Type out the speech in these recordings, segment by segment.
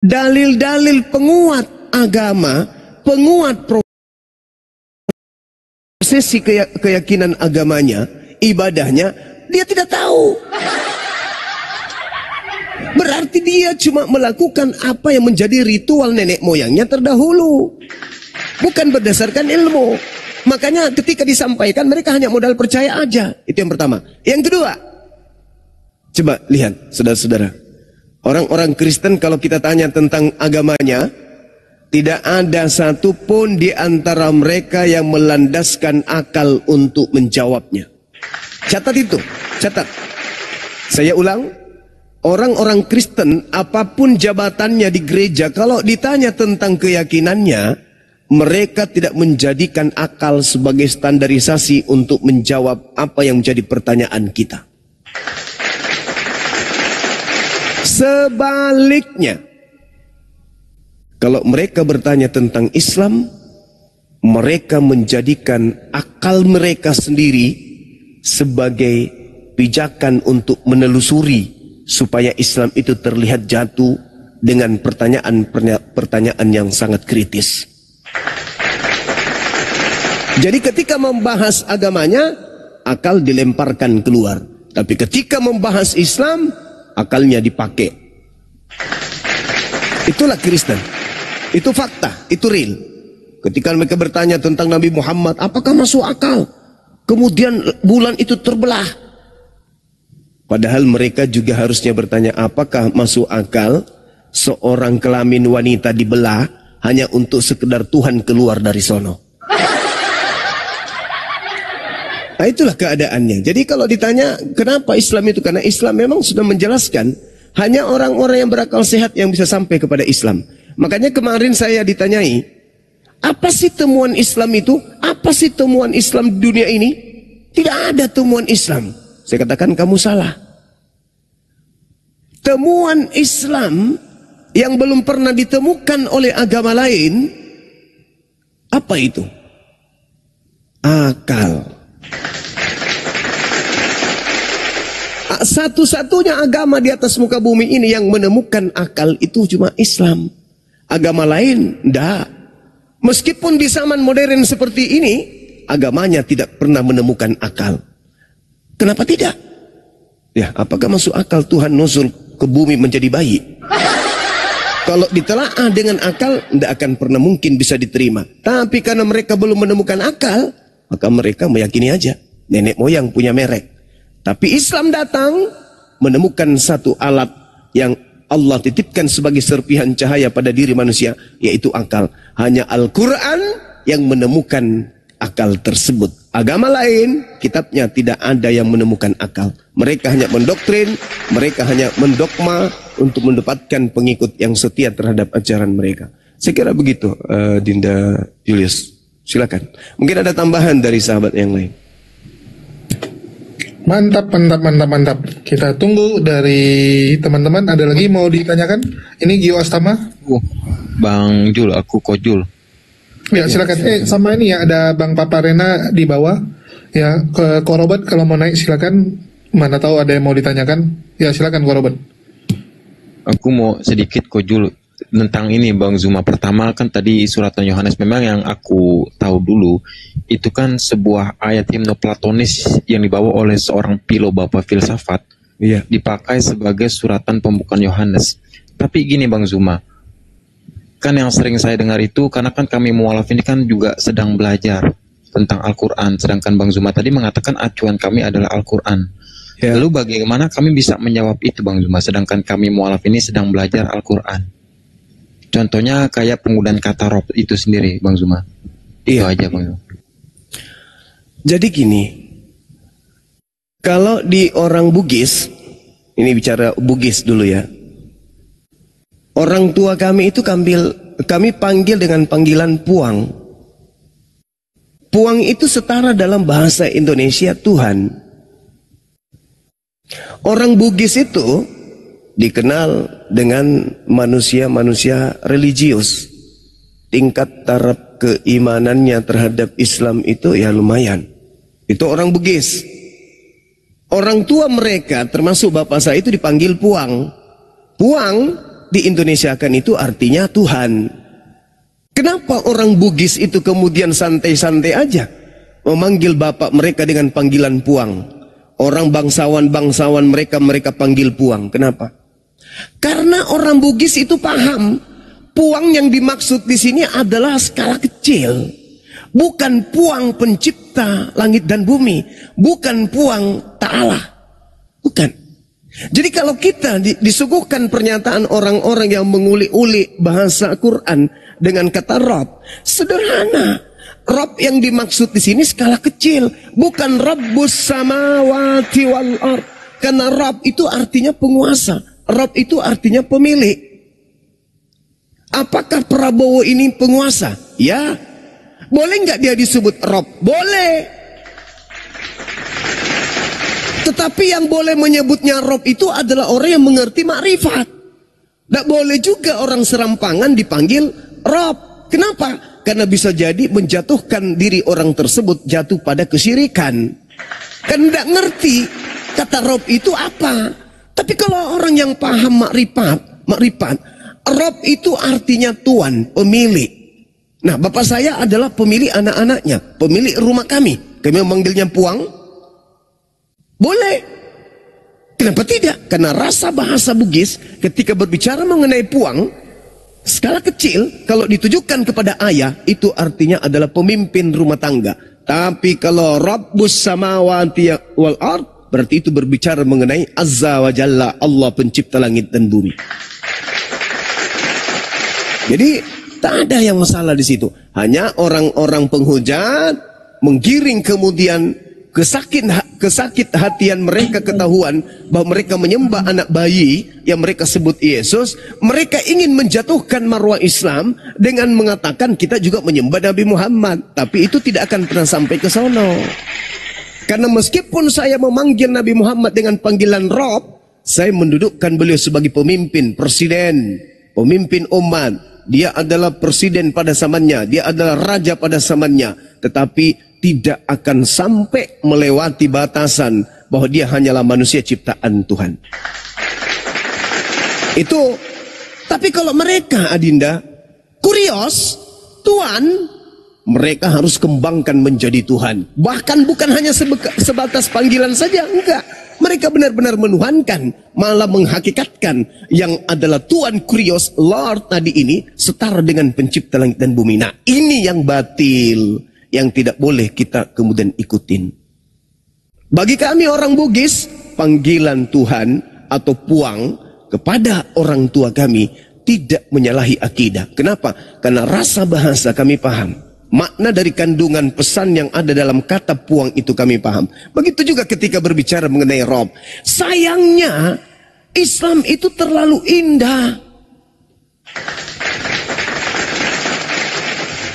dalil-dalil penguat agama, penguat prosesi keyakinan agamanya, ibadahnya, dia tidak tahu. Berarti dia cuma melakukan apa yang menjadi ritual nenek moyangnya terdahulu, bukan berdasarkan ilmu. Makanya ketika disampaikan mereka hanya modal percaya aja. Itu yang pertama. Yang kedua, coba lihat saudara-saudara, orang-orang Kristen kalau kita tanya tentang agamanya, tidak ada satupun di antara mereka yang melandaskan akal untuk menjawabnya. Catat itu, catat. Saya ulang, orang-orang Kristen apapun jabatannya di gereja, kalau ditanya tentang keyakinannya, mereka tidak menjadikan akal sebagai standarisasi untuk menjawab apa yang menjadi pertanyaan kita. Sebaliknya, kalau mereka bertanya tentang Islam, mereka menjadikan akal mereka sendiri sebagai pijakan untuk menelusuri supaya Islam itu terlihat jatuh dengan pertanyaan yang sangat kritis. Jadi ketika membahas agamanya, akal dilemparkan keluar. Tapi ketika membahas Islam, akalnya dipakai. Itulah Kristen. Itu fakta, itu real. Ketika mereka bertanya tentang Nabi Muhammad, apakah masuk akal? Kemudian bulan itu terbelah. Padahal mereka juga harusnya bertanya, apakah masuk akal seorang kelamin wanita dibelah hanya untuk sekedar Tuhan keluar dari sono? Nah, itulah keadaannya. Jadi kalau ditanya kenapa Islam itu, karena Islam memang sudah menjelaskan hanya orang-orang yang berakal sehat yang bisa sampai kepada Islam. Makanya kemarin saya ditanyai, apa sih temuan Islam itu? Apa sih temuan Islam di dunia ini? Tidak ada temuan Islam. Saya katakan kamu salah. Temuan Islam yang belum pernah ditemukan oleh agama lain, apa itu? Akal. Satu-satunya agama di atas muka bumi ini yang menemukan akal itu cuma Islam. Agama lain enggak. Meskipun di zaman modern seperti ini, agamanya tidak pernah menemukan akal. Kenapa tidak? Ya, apakah masuk akal Tuhan nuzul ke bumi menjadi bayi? Kalau ditelaah dengan akal, tidak akan pernah mungkin bisa diterima. Tapi karena mereka belum menemukan akal, maka mereka meyakini aja nenek moyang punya merek. Tapi Islam datang menemukan satu alat yang Allah titipkan sebagai serpihan cahaya pada diri manusia, yaitu akal. Hanya Al-Quran yang menemukan akal tersebut. Agama lain, kitabnya tidak ada yang menemukan akal. Mereka hanya mendoktrin, mereka hanya mendogma untuk mendapatkan pengikut yang setia terhadap ajaran mereka. Saya kira begitu, Dinda Julius. Silakan. Mungkin ada tambahan dari sahabat yang lain. Mantap. Kita tunggu dari teman-teman. Ada lagi mau ditanyakan? Ini Gio Astama. Bang Jul, aku Kojul. Ya silakan. Sama ini ya, ada Bang Paparena di bawah. Ya, ke Korobat kalau mau naik silakan. Mana tahu ada yang mau ditanyakan. Ya silakan Korobat. Aku mau sedikit Kojul tentang ini Bang Zuma. Pertama kan tadi suratan Yohanes, memang yang aku tahu dulu itu kan sebuah ayat himno platonis yang dibawa oleh seorang bapak filsafat, dipakai sebagai suratan pembukaan Yohanes. Tapi gini Bang Zuma, kan yang sering saya dengar itu, karena kan kami mualaf ini kan juga sedang belajar tentang Al-Quran, sedangkan Bang Zuma tadi mengatakan acuan kami adalah Al-Quran. Lalu bagaimana kami bisa menjawab itu Bang Zuma, sedangkan kami mualaf ini sedang belajar Al-Quran? Contohnya kayak penggunaan kata rob itu sendiri, Bang Zuma. Itu aja, Bang Zuma. Jadi gini, kalau di orang Bugis, ini bicara Bugis dulu ya. Orang tua kami itu kami panggil dengan panggilan puang. Puang itu setara dalam bahasa Indonesia Tuhan. Orang Bugis itu dikenal dengan manusia-manusia religius. Tingkat taraf keimanannya terhadap Islam itu ya lumayan. Itu orang Bugis. Orang tua mereka termasuk bapak saya itu dipanggil puang. Puang diindonesiakan itu artinya Tuhan. Kenapa orang Bugis itu kemudian santai-santai aja memanggil bapak mereka dengan panggilan Puang? Orang bangsawan-bangsawan mereka panggil Puang. Kenapa? Karena orang Bugis itu paham Puang yang dimaksud di sini adalah skala kecil. Bukan Puang pencipta langit dan bumi. Bukan Puang Ta'ala. Bukan. Jadi kalau kita disuguhkan pernyataan orang-orang yang menguli-uli bahasa Quran dengan kata Rabb, sederhana. Rabb yang dimaksud di sini skala kecil. Bukan Rabbus samawati wal ard. Karena Rabb itu artinya penguasa. Rabb itu artinya pemilik. Apakah Prabowo ini penguasa? Ya. Boleh nggak dia disebut Rabb? Boleh. Tetapi yang boleh menyebutnya Rabb itu adalah orang yang mengerti makrifat. Tidak boleh juga orang serampangan dipanggil Rabb. Kenapa? Karena bisa jadi menjatuhkan diri orang tersebut jatuh pada kesyirikan. Kan tidak ngerti kata Rabb itu apa. Tapi kalau orang yang paham makrifat, Rabb itu artinya Tuan, pemilik. Nah, bapak saya adalah pemilik anak-anaknya, pemilik rumah kami. Kami memanggilnya Puang. Boleh. Kenapa tidak? Karena rasa bahasa Bugis ketika berbicara mengenai Puang, skala kecil, kalau ditujukan kepada ayah, itu artinya adalah pemimpin rumah tangga. Tapi kalau Rabbus samawati wal ard, berarti itu berbicara mengenai Azza wa Jalla, Allah pencipta langit dan bumi. Jadi tak ada yang masalah di situ. Hanya orang-orang penghujat menggiring kemudian kesakit hatian mereka ketahuan bahwa mereka menyembah anak bayi yang mereka sebut Yesus. Mereka ingin menjatuhkan marwah Islam dengan mengatakan kita juga menyembah Nabi Muhammad. Tapi itu tidak akan pernah sampai ke sono. Karena meskipun saya memanggil Nabi Muhammad dengan panggilan Rabb, saya mendudukkan beliau sebagai pemimpin, presiden, pemimpin umat. Dia adalah presiden pada zamannya, dia adalah raja pada zamannya, tetapi tidak akan sampai melewati batasan bahwa dia hanyalah manusia ciptaan Tuhan. Itu. Tapi kalau mereka, Adinda, kurios, Tuhan, mereka harus kembangkan menjadi Tuhan. Bahkan bukan hanya sebatas panggilan saja, enggak. Mereka benar-benar menuhankan, malah menghakikatkan yang adalah Tuhan kurios, Lord tadi ini setara dengan pencipta langit dan bumi. Nah, ini yang batil, yang tidak boleh kita kemudian ikutin. Bagi kami orang Bugis, panggilan Tuhan atau Puang kepada orang tua kami tidak menyalahi akidah. Kenapa? Karena rasa bahasa kami paham. Makna dari kandungan pesan yang ada dalam kata Puang itu kami paham. Begitu juga ketika berbicara mengenai Rabb. Sayangnya Islam itu terlalu indah.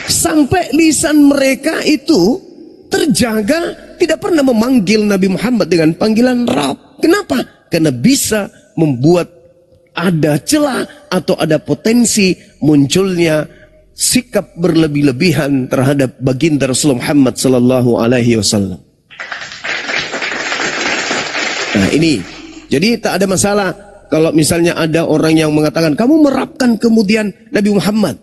Sampai lisan mereka itu terjaga tidak pernah memanggil Nabi Muhammad dengan panggilan Rabb. Kenapa? Karena bisa membuat ada celah atau ada potensi munculnya sikap berlebih-lebihan terhadap baginda Rasulullah Muhammad sallallahu alaihi wasallam. Nah, ini. Jadi tak ada masalah kalau misalnya ada orang yang mengatakan kamu merapkan kemudian Nabi Muhammad.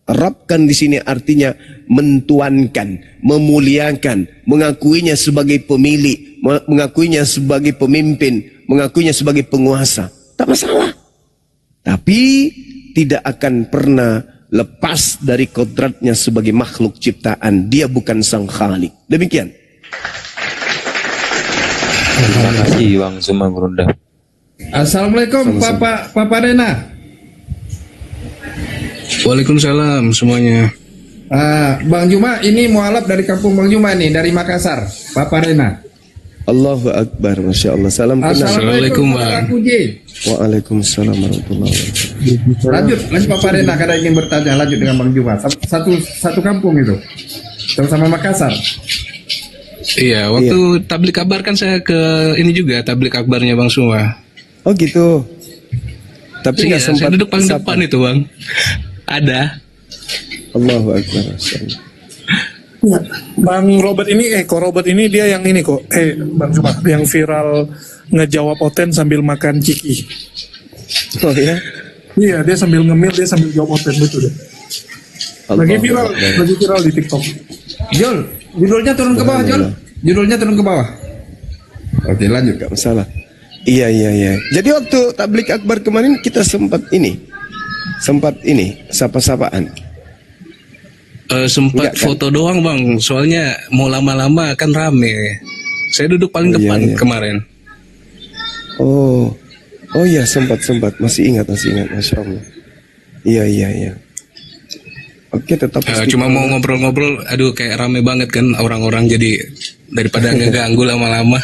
Rapkan di sini artinya mentuankan, memuliakan, mengakuinya sebagai pemilik, mengakuinya sebagai pemimpin, mengakuinya sebagai penguasa. Tak masalah. Tapi tidak akan pernah lepas dari kodratnya sebagai makhluk ciptaan. Dia bukan sang khalik. Demikian. Terima kasih Bang Zuma Gurunda. Assalamualaikum Papa Rena. Waalaikumsalam semuanya. Bang Juma, ini mualaf dari kampung Bang Juma nih, dari Makassar. Papa Rena. Allahu Akbar, Masya Allah. Salam kenal. Assalamualaikum Bang. Waalaikumsalam warahmatullahi wabarakatuh. Lanjut Papa Rena, karena ingin bertanya lanjut dengan Bang Juma. Satu kampung itu, sama Makassar. Iya, waktu tablik kabar kan saya ke ini juga, tablik kabarnya Bang Zuma. Oh gitu. Tapi nggak sempat. Saya duduk paling depan itu Bang. Ada. Allahu Akbar. Ya, Bang Robert ini, kok Robert ini dia yang ini kok, Bang Zuma, yang viral ngejawab Oten sambil makan ciki. Oh ya? Iya, dia sambil ngemil, dia sambil jawab open betul deh. Lagi viral di TikTok. Jul, judulnya turun ke bawah, Jul. Judulnya turun ke bawah. Oke, lanjut. Gak masalah. Iya. Jadi waktu tablik akbar kemarin kita sempat ini, sapa-sapaan. Sempat Enggak, kan? foto doang bang, soalnya mau lama-lama kan rame. Saya duduk paling depan kemarin. Oh ya sempat masih ingat, masya Allah. Iya. Oke, tetap cuma mau ngobrol-ngobrol, aduh kayak rame banget kan orang-orang, jadi daripada ngeganggu lama-lama.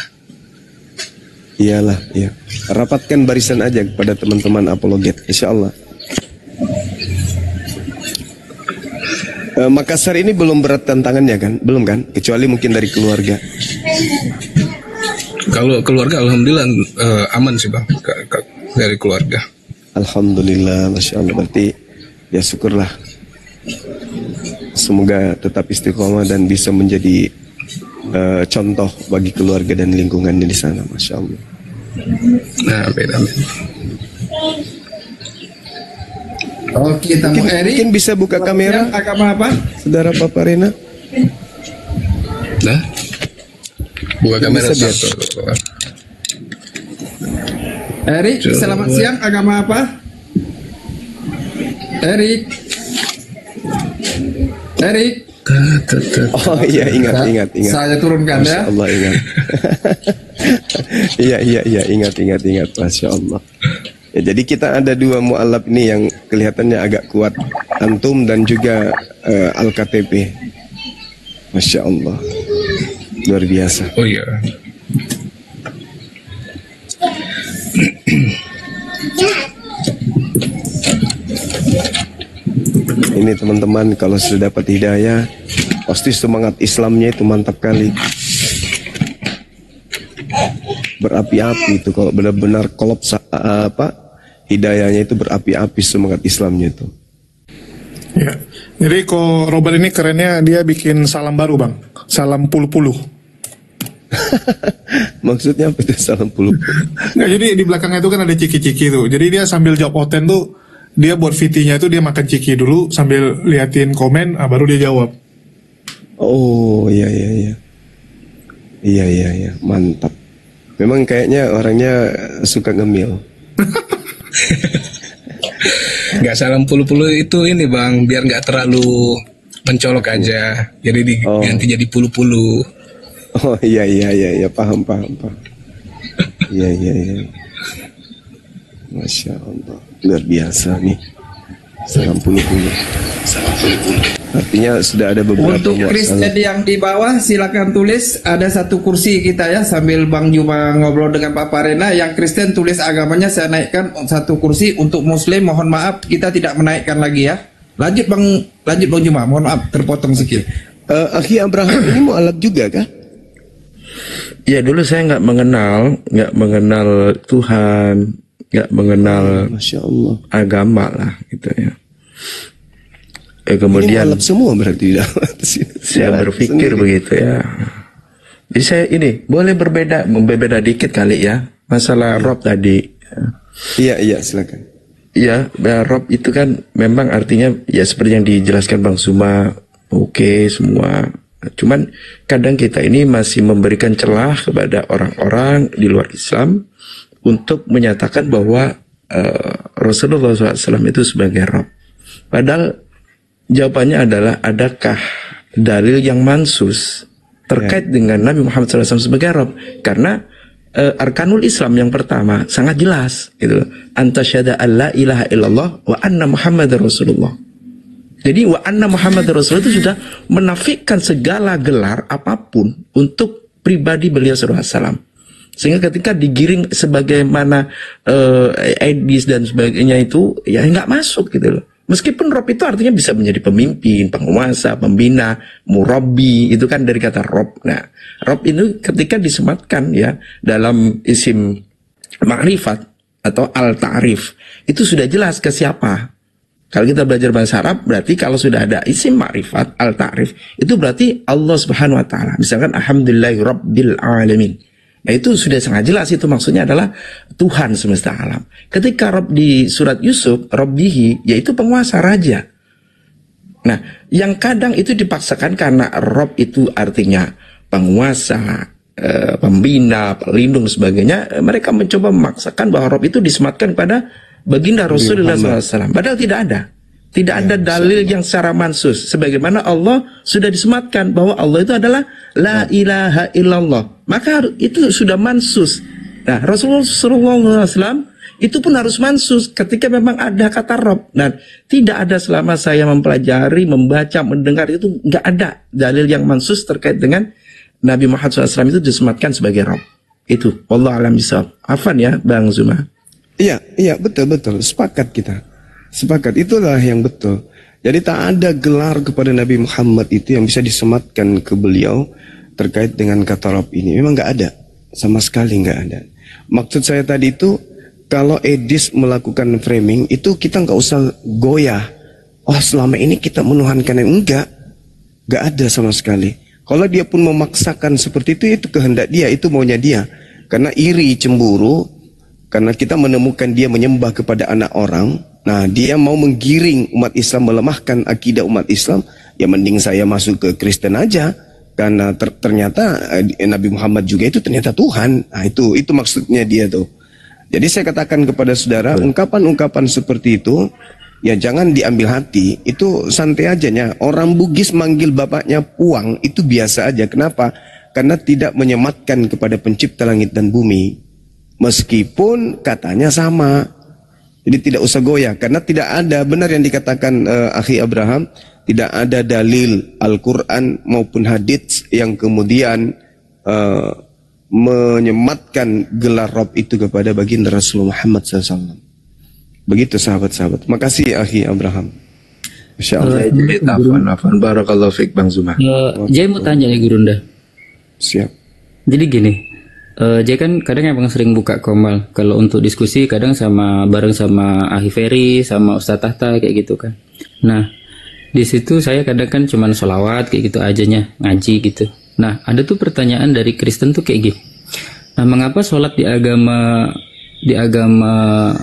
Iyalah, iya. Rapatkan barisan aja kepada teman-teman apologet, insya Allah. Makassar ini belum berat tantangannya kan? Belum kan? Kecuali mungkin dari keluarga. Kalau keluarga alhamdulillah aman sih bang, dari keluarga. Alhamdulillah, masya Allah. Berarti ya syukurlah. Semoga tetap istiqomah dan bisa menjadi contoh bagi keluarga dan lingkungannya di sana, masya Allah. Nah, amin. Oke, tamu Eri. Mungkin bisa buka kamera. Agama apa? Saudara Papa Rena. Nah, buka kamera bisa satu. Erik, selamat siang. Agama apa? Erik. Oh iya, ingat. Saya turunkan ya. Masya Allah, ingat. Iya, ingat. Masya Allah. Ya, jadi kita ada dua mu'alaf ini yang kelihatannya agak kuat, antum dan juga Al-KTP. Masya Allah, luar biasa. Oh iya. Ini teman-teman kalau sudah dapat hidayah, pasti semangat Islamnya itu mantap kali. Berapi-api itu kalau benar-benar kolaps hidayahnya itu berapi-api semangat Islamnya itu. Ya. Jadi kok Robert ini kerennya dia bikin salam baru bang, salam puluh-puluh. Maksudnya apa itu salam puluh-puluh? Nggak, jadi di belakangnya itu kan ada ciki-ciki tuh. Jadi dia sambil jawab oten tuh, dia buat VT-nya itu dia makan ciki dulu sambil liatin komen, baru dia jawab. Oh iya, mantap. Memang kayaknya orangnya suka ngemil. Nggak salam puluh-puluh itu ini bang, biar nggak terlalu mencolok aja, jadi diganti jadi puluh-puluh. Oh iya, paham. Iya. Masya Allah, luar biasa nih. Salam puluh-puluh. Artinya sudah ada beberapa. Untuk Kristen yang di bawah silakan tulis, ada satu kursi kita ya, sambil Bang Juma ngobrol dengan Pak Parena. Yang Kristen tulis agamanya, saya naikkan satu kursi. Untuk Muslim mohon maaf kita tidak menaikkan lagi ya. Lanjut Bang Juma, mohon maaf terpotong sedikit. Akhi Abraham ini mu'alaf juga kah? Ya dulu saya nggak mengenal Tuhan, nggak mengenal Masya Allah. agama lah gitu ya. Kemudian ini semua berarti saya berpikir begitu ya. Jadi saya ini boleh berbeda dikit kali ya masalah Rob tadi. Iya silakan. Ya, Rob itu kan memang artinya ya seperti yang dijelaskan Bang Suma, oke semua. Cuman kadang kita ini masih memberikan celah kepada orang-orang di luar Islam untuk menyatakan bahwa Rasulullah SAW itu sebagai Rob. Padahal jawabannya adalah, adakah dalil yang mansus terkait dengan Nabi Muhammad SAW sebagai Rob? Karena arkanul Islam yang pertama sangat jelas, gitu. Antasyhada alla ilaha illallah wa anna Muhammadar Rasulullah. Jadi wa anna Muhammadar Rasulullah itu sudah menafikan segala gelar apapun untuk pribadi beliau SAW. Sehingga ketika digiring sebagaimana Aidis dan sebagainya itu ya nggak masuk gitu loh. Meskipun Rob itu artinya bisa menjadi pemimpin, penguasa, pembina, murabbi, itu kan dari kata Rob. Nah, Rob itu ketika disematkan ya dalam isim ma'rifat atau al-ta'rif, itu sudah jelas ke siapa. Kalau kita belajar bahasa Arab, berarti kalau sudah ada isim ma'rifat, al-ta'rif, itu berarti Allah Subhanahu wa ta'ala. Misalkan alhamdulillahi rabbil alamin. Nah itu sudah sangat jelas, itu maksudnya adalah Tuhan semesta alam. Ketika Rob di surat Yusuf, Robbihi, yaitu penguasa raja. Nah yang kadang itu dipaksakan karena Rob itu artinya penguasa, pembina, pelindung sebagainya. Mereka mencoba memaksakan bahwa Rob itu disematkan pada baginda Rasulullah SAW. Padahal tidak ada. Tidak ada dalil yang secara mansus. Sebagaimana Allah sudah disematkan bahwa Allah itu adalah la ilaha illallah. Maka itu sudah mansus. Nah Rasulullah SAW itu pun harus mansus ketika memang ada kata Rob. Dan tidak ada selama saya mempelajari, membaca, mendengar itu nggak ada dalil yang mansus terkait dengan Nabi Muhammad SAW itu disematkan sebagai Rob. Itu. Wallahu a'lam bishawab. Afan ya Bang Zuma. Iya, betul. Sepakat kita. Sepakat, itulah yang betul. Jadi tak ada gelar kepada Nabi Muhammad itu yang bisa disematkan ke beliau terkait dengan kata Rob ini. Memang nggak ada, sama sekali nggak ada. Maksud saya tadi itu, kalau Edis melakukan framing itu kita nggak usah goyah. Oh selama ini kita menuhankan, nggak ada sama sekali. Kalau dia pun memaksakan seperti itu kehendak dia, itu maunya dia. Karena iri, cemburu, karena kita menemukan dia menyembah kepada anak orang. Nah dia mau menggiring umat Islam, melemahkan akidah umat Islam. Ya mending saya masuk ke Kristen aja, karena ternyata Nabi Muhammad juga itu ternyata Tuhan. Nah itu maksudnya dia tuh. Jadi saya katakan kepada saudara, ungkapan-ungkapan seperti itu ya jangan diambil hati. Itu santai aja. Orang Bugis manggil bapaknya Puang itu biasa aja. Kenapa? Karena tidak menyematkan kepada pencipta langit dan bumi, meskipun katanya sama. Jadi tidak usah goyah, karena tidak ada, benar yang dikatakan Akhi Abraham, tidak ada dalil Al-Quran maupun hadits yang kemudian menyematkan gelar Rob itu kepada baginda Rasulullah Muhammad SAW. Begitu sahabat-sahabat. Makasih Akhi Abraham. Masya Allah. Afan barakallahu fiik Bang Zuma. Jay mau tanya ya Gurunda. Siap. Jadi gini, Jay kan kadang emang sering buka Komal kalau untuk diskusi, kadang bareng sama Ahi Ferry, sama Ustadz Tahta kayak gitu kan. Nah di situ saya kadang kan cuman sholawat kayak gitu ajanya, ngaji gitu. Nah ada tuh pertanyaan dari Kristen tuh kayak gini. Nah mengapa sholat di agama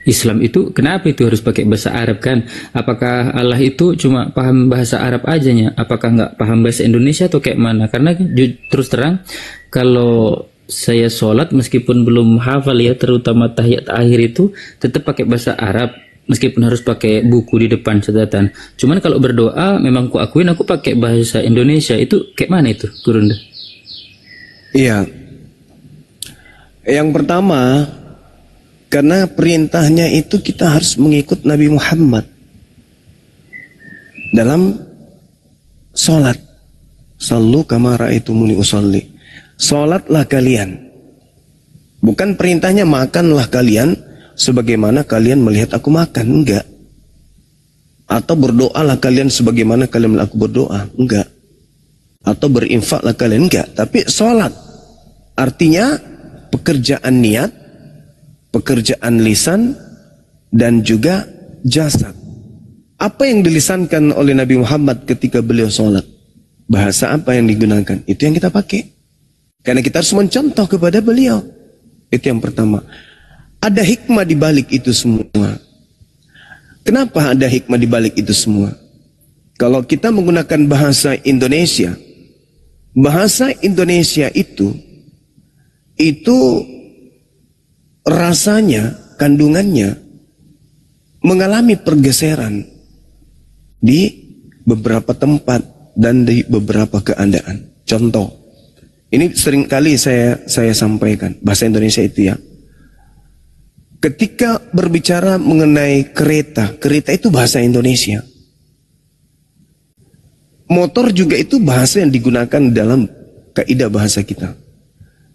Islam itu, kenapa itu harus pakai bahasa Arab kan? Apakah Allah itu cuma paham bahasa Arab ajanya? Apakah nggak paham bahasa Indonesia atau kayak mana? Karena terus terang kalau saya sholat meskipun belum hafal ya, terutama tahiyat akhir itu tetap pakai bahasa Arab meskipun harus pakai buku di depan catatan. Cuman kalau berdoa memang ku akuin aku pakai bahasa Indonesia. Itu kayak mana itu Gurunda? Iya. Yang pertama, karena perintahnya itu kita harus mengikut Nabi Muhammad dalam sholat. Sallu kama ra'aitumuni usolli. Sholatlah kalian. Bukan perintahnya makanlah kalian sebagaimana kalian melihat aku makan. Enggak. Atau berdoalah kalian sebagaimana kalian melihat aku berdoa. Enggak. Atau berinfaklah kalian. Enggak. Tapi sholat artinya pekerjaan niat, pekerjaan lisan, dan juga jasad. Apa yang dilisankan oleh Nabi Muhammad ketika beliau sholat? Bahasa apa yang digunakan? Itu yang kita pakai. Karena kita harus mencontoh kepada beliau. Itu yang pertama. Ada hikmah di balik itu semua. Kenapa ada hikmah di balik itu semua? Kalau kita menggunakan bahasa Indonesia itu rasanya, kandungannya mengalami pergeseran di beberapa tempat dan di beberapa keadaan. Contoh, ini sering kali saya sampaikan bahasa Indonesia itu ya. Ketika berbicara mengenai kereta itu bahasa Indonesia. Motor juga itu bahasa yang digunakan dalam kaidah bahasa kita.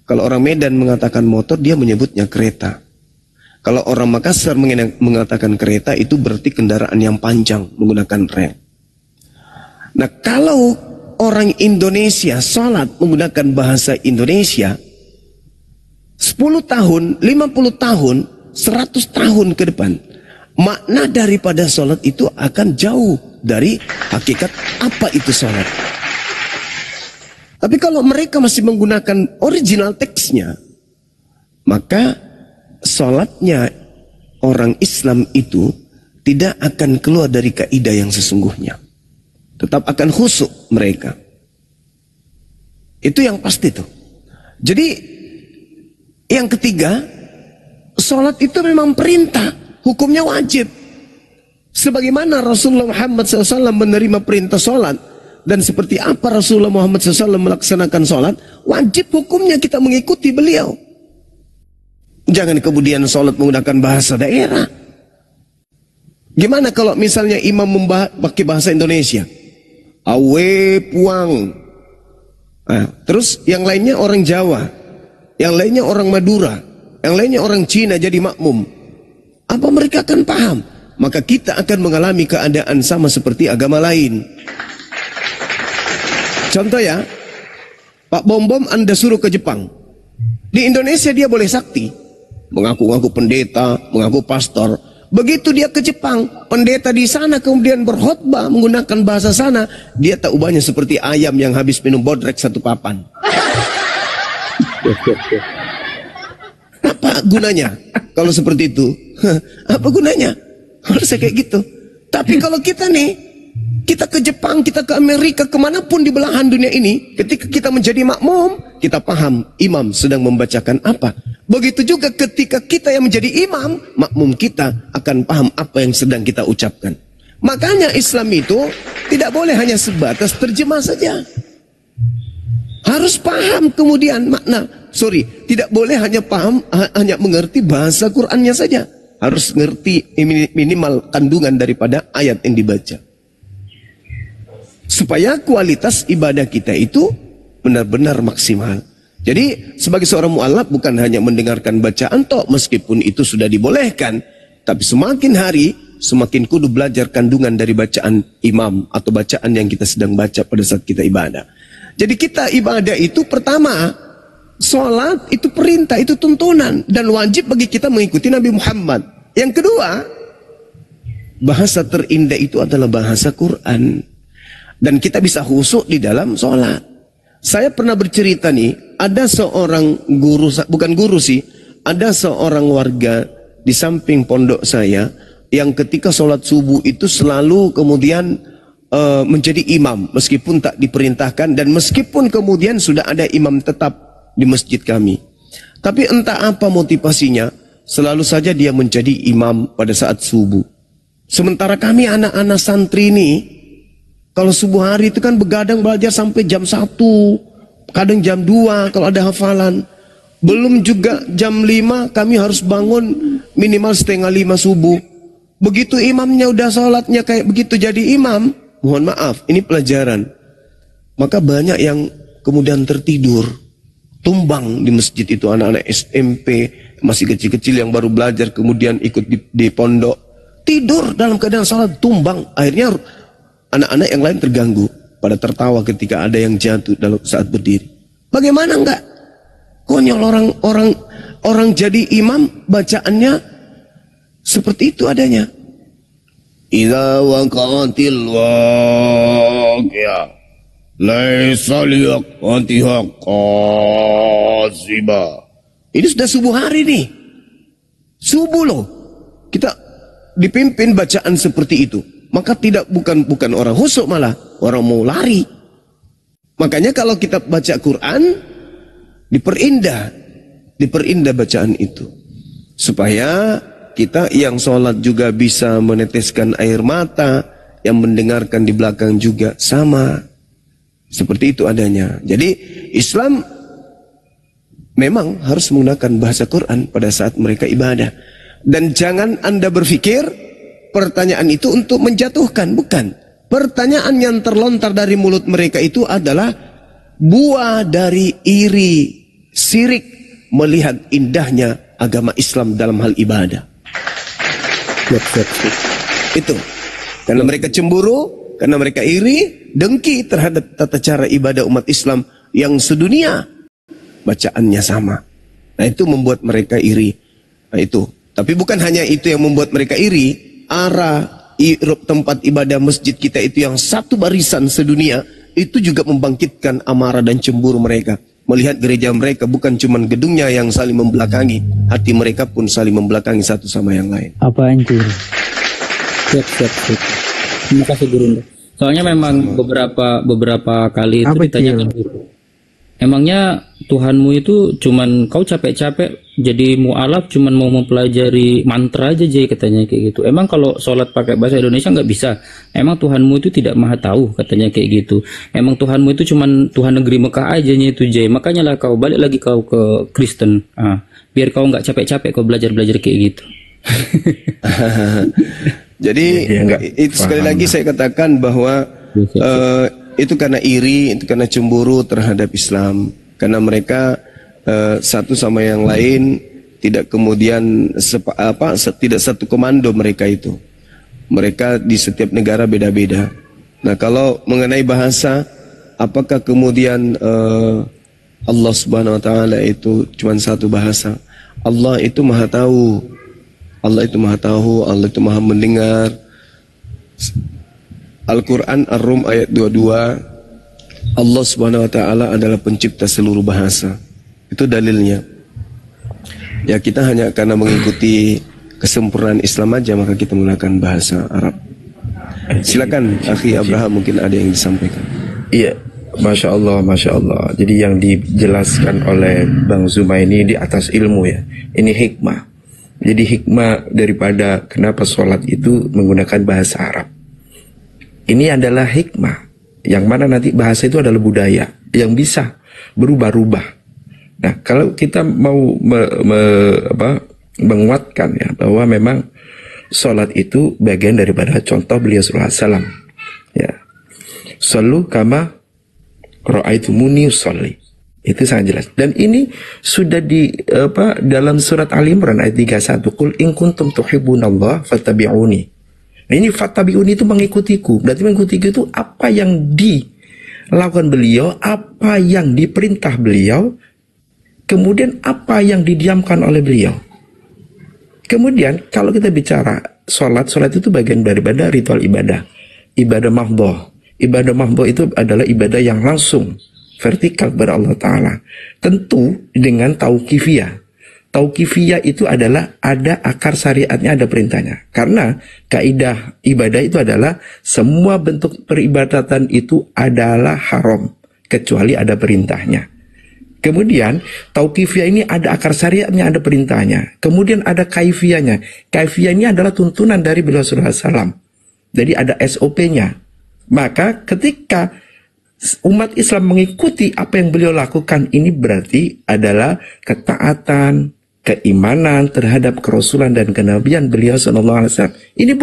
Kalau orang Medan mengatakan motor, dia menyebutnya kereta. Kalau orang Makassar mengatakan kereta, itu berarti kendaraan yang panjang menggunakan rel. Nah, kalau orang Indonesia sholat menggunakan bahasa Indonesia, 10 tahun, 50 tahun, 100 tahun ke depan, makna daripada sholat itu akan jauh dari hakikat apa itu sholat. Tapi kalau mereka masih menggunakan original teksnya, maka sholatnya orang Islam itu tidak akan keluar dari kaidah yang sesungguhnya. Tetap akan khusyuk mereka. Itu yang pasti tuh. Jadi yang ketiga, sholat itu memang perintah, hukumnya wajib. Sebagaimana Rasulullah Muhammad SAW menerima perintah sholat, dan seperti apa Rasulullah Muhammad SAW melaksanakan sholat, wajib hukumnya kita mengikuti beliau. Jangan kemudian sholat menggunakan bahasa daerah. Gimana kalau misalnya imam pakai bahasa Indonesia? Awe puang. Nah, terus yang lainnya orang Jawa, yang lainnya orang Madura, yang lainnya orang Cina jadi makmum. Apa mereka akan paham? Maka kita akan mengalami keadaan sama seperti agama lain. Contoh ya, Pak Bom Anda suruh ke Jepang. Di Indonesia dia boleh sakti, mengaku-ngaku pendeta, mengaku pastor. Begitu dia ke Jepang, pendeta di sana kemudian berkhotbah menggunakan bahasa sana, dia tak ubahnya seperti ayam yang habis minum bodrek satu papan. Apa gunanya kalau seperti itu? Apa gunanya? Harusnya kayak gitu. Tapi kalau kita nih, kita ke Jepang, kita ke Amerika, kemanapun di belahan dunia ini, ketika kita menjadi makmum, kita paham imam sedang membacakan apa. Begitu juga ketika kita yang menjadi imam, makmum kita akan paham apa yang sedang kita ucapkan. Makanya Islam itu tidak boleh hanya sebatas terjemah saja. Harus paham kemudian makna. Tidak boleh hanya paham, hanya mengerti bahasa Qur'annya saja. Harus ngerti minimal kandungan daripada ayat yang dibaca. Supaya kualitas ibadah kita itu benar-benar maksimal. Jadi sebagai seorang mu'alaf bukan hanya mendengarkan bacaan toh, meskipun itu sudah dibolehkan, tapi semakin hari semakin kudu belajar kandungan dari bacaan imam atau bacaan yang kita sedang baca pada saat kita ibadah. Jadi kita ibadah itu pertama, sholat itu perintah, itu tuntunan dan wajib bagi kita mengikuti Nabi Muhammad. Yang kedua, bahasa terindah itu adalah bahasa Quran. Dan kita bisa khusyuk di dalam sholat. Saya pernah bercerita nih, ada seorang guru, bukan guru sih, ada seorang warga di samping pondok saya, yang ketika sholat subuh itu selalu kemudian menjadi imam, meskipun tak diperintahkan, dan meskipun kemudian sudah ada imam tetap di masjid kami. Tapi entah apa motivasinya, selalu saja dia menjadi imam pada saat subuh. Sementara kami anak-anak santri ini, kalau subuh hari itu kan begadang belajar sampai jam 1, kadang jam 2 kalau ada hafalan. Belum juga jam 5 kami harus bangun minimal 4:30 subuh. Begitu imamnya udah sholatnya kayak begitu jadi imam, mohon maaf, ini pelajaran. Maka banyak yang kemudian tertidur, tumbang di masjid itu, anak-anak SMP, masih kecil-kecil yang baru belajar kemudian ikut di pondok. Tidur dalam keadaan sholat, tumbang. Akhirnya anak-anak yang lain terganggu, pada tertawa ketika ada yang jatuh dalam saat berdiri. Bagaimana enggak? Konyol orang jadi imam bacaannya seperti itu adanya. Idza waqatil waqi'ah laisa liwaqtiha qasiba. Ini sudah subuh hari nih. Subuh loh. Kita dipimpin bacaan seperti itu. Maka bukan orang khusyuk, malah orang mau lari. Makanya kalau kita baca Quran, diperindah bacaan itu, supaya kita yang sholat juga bisa meneteskan air mata, yang mendengarkan di belakang juga sama. Seperti itu adanya. Jadi Islam memang harus menggunakan bahasa Quran pada saat mereka ibadah. Dan jangan Anda berpikir pertanyaan itu untuk menjatuhkan, bukan. Pertanyaan yang terlontar dari mulut mereka itu adalah buah dari iri, sirik melihat indahnya agama Islam dalam hal ibadah. Itu. Karena mereka cemburu, karena mereka iri, dengki terhadap tata cara ibadah umat Islam yang sedunia bacaannya sama. Nah, itu membuat mereka iri. Nah, itu. Tapi bukan hanya itu yang membuat mereka iri. Arah tempat ibadah masjid kita itu yang satu barisan sedunia, itu juga membangkitkan amarah dan cemburu mereka. Melihat gereja mereka bukan cuma gedungnya yang saling membelakangi, hati mereka pun saling membelakangi satu sama yang lain. Apa anjir? Siap. Terima kasih Guru. Soalnya memang beberapa kali itu ditanyakan gitu. Emangnya Tuhanmu itu cuman kau capek-capek jadi mualaf cuman mau mempelajari mantra aja Jay, katanya kayak gitu. Emang kalau sholat pakai bahasa Indonesia nggak bisa? Emang Tuhanmu itu tidak maha tahu, katanya kayak gitu. Emang Tuhanmu itu cuman Tuhan negeri Mekah aja itu Jay. Makanya lah kau balik lagi kau ke Kristen. Biar kau nggak capek-capek kau belajar kayak gitu. Jadi itu sekali lagi saya katakan bahwa itu karena iri, itu karena cemburu terhadap Islam, karena mereka satu sama yang lain tidak kemudian tidak satu komando mereka itu. Mereka di setiap negara beda-beda. Nah, kalau mengenai bahasa, apakah kemudian Allah Subhanahu wa taala itu cuma satu bahasa? Allah itu Maha tahu. Allah itu Maha tahu, Allah itu Maha mendengar. Al-Quran Ar-Rum ayat 22, Allah Subhanahu wa ta'ala adalah pencipta seluruh bahasa. Itu dalilnya. Ya, kita hanya karena mengikuti kesempurnaan Islam aja maka kita menggunakan bahasa Arab. Silakan Akhi Abraham, mungkin ada yang disampaikan. Iya, Masya Allah. Jadi yang dijelaskan oleh Bang Zuma ini di atas ilmu ya. Ini hikmah. Jadi hikmah daripada kenapa sholat itu menggunakan bahasa Arab. Ini adalah hikmah, yang mana nanti bahasa itu adalah budaya yang bisa berubah-ubah. Nah, kalau kita mau menguatkan ya bahwa memang sholat itu bagian daripada contoh beliau sallallahu alaihi wasallam. Ya, shollu kama ra'aitumuni usolli. Itu sangat jelas. Dan ini sudah dalam surat Ali Imran ayat 31, qul in kuntum tuhibbunallah fattabi'uni. Nah, ini fattabi'uni itu mengikutiku. Berarti mengikutiku itu apa yang dilakukan beliau, apa yang diperintah beliau, kemudian apa yang didiamkan oleh beliau. Kemudian kalau kita bicara sholat itu bagian daripada ritual ibadah. Ibadah mahdhah. Ibadah mahdhah itu adalah ibadah yang langsung vertikal kepada Allah Ta'ala. Tentu dengan tauqifiyah. Tauqifiyah itu adalah ada akar syariatnya, ada perintahnya. Karena kaidah ibadah itu adalah semua bentuk peribadatan itu adalah haram, kecuali ada perintahnya. Kemudian tauqifiyah ini ada akar syariatnya, ada perintahnya. Kemudian ada kaifiyahnya. Kaifiyah ini adalah tuntunan dari beliau sallallahu alaihi wasallam. Jadi ada SOP-nya. Maka ketika umat Islam mengikuti apa yang beliau lakukan, ini berarti adalah ketaatan, keimanan terhadap kerasulan dan kenabian beliau sallallahu alaihi wasallam. Ini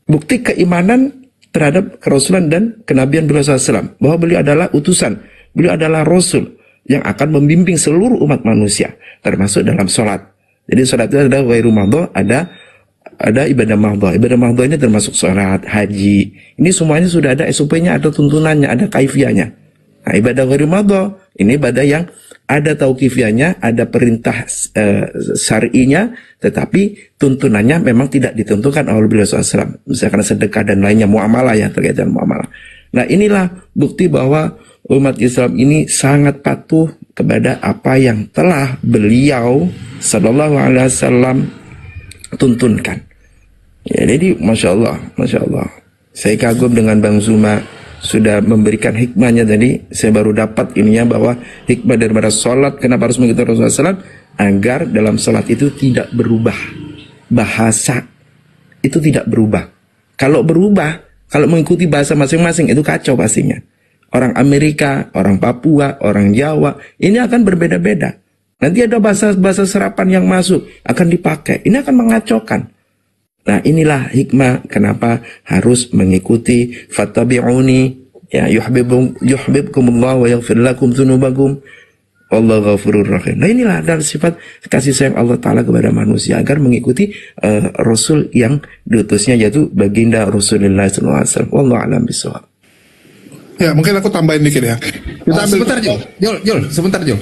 bukti keimanan terhadap kerasulan dan kenabian beliau sallallahu alaihi wasallam, bahwa beliau adalah utusan, beliau adalah rasul yang akan membimbing seluruh umat manusia, termasuk dalam sholat. Jadi sholat itu ada ghairu mahdhah, ada ibadah mahdhah. Ibadah mahdhah ini termasuk sholat, haji. Ini semuanya sudah ada SOP-nya, ada tuntunannya, ada kaifiyahnya. Nah, ibadah ghairu mahdhah ini ibadah yang ada tauqifiyahnya, ada perintah syar'inya, tetapi tuntunannya memang tidak ditentukan oleh beliau SAW. Misalkan sedekah dan lainnya, muamalah ya, terkait dengan muamalah. Nah, inilah bukti bahwa umat Islam ini sangat patuh kepada apa yang telah beliau sallallahu alaihi wasallam tuntunkan. Ya, jadi Masya Allah. Saya kagum dengan Bang Zuma sudah memberikan hikmahnya tadi. Saya baru dapat ininya bahwa hikmah daripada sholat, kenapa harus mengikuti Rasulullah SAW, agar dalam sholat itu tidak berubah. Bahasa itu tidak berubah. Kalau berubah, kalau mengikuti bahasa masing-masing itu kacau pastinya. Orang Amerika, orang Papua, orang Jawa, ini akan berbeda-beda. Nanti ada bahasa serapan yang masuk, akan dipakai. Ini akan mengacaukan. Nah, inilah hikmah kenapa harus mengikuti fattabi'uni, ya, yuhibbukumullah wa yaghfir lakum dzunubakum, wallahu ghafurur rahim. Nah, inilah adalah sifat kasih sayang Allah Ta'ala kepada manusia, agar mengikuti Rasul yang diutusnya, yaitu baginda Rasulullah SAW. Wallahu a'lam bishawab. Ya, mungkin aku tambahin dikit ya. Kita sebentar Jul, sebentar Jul.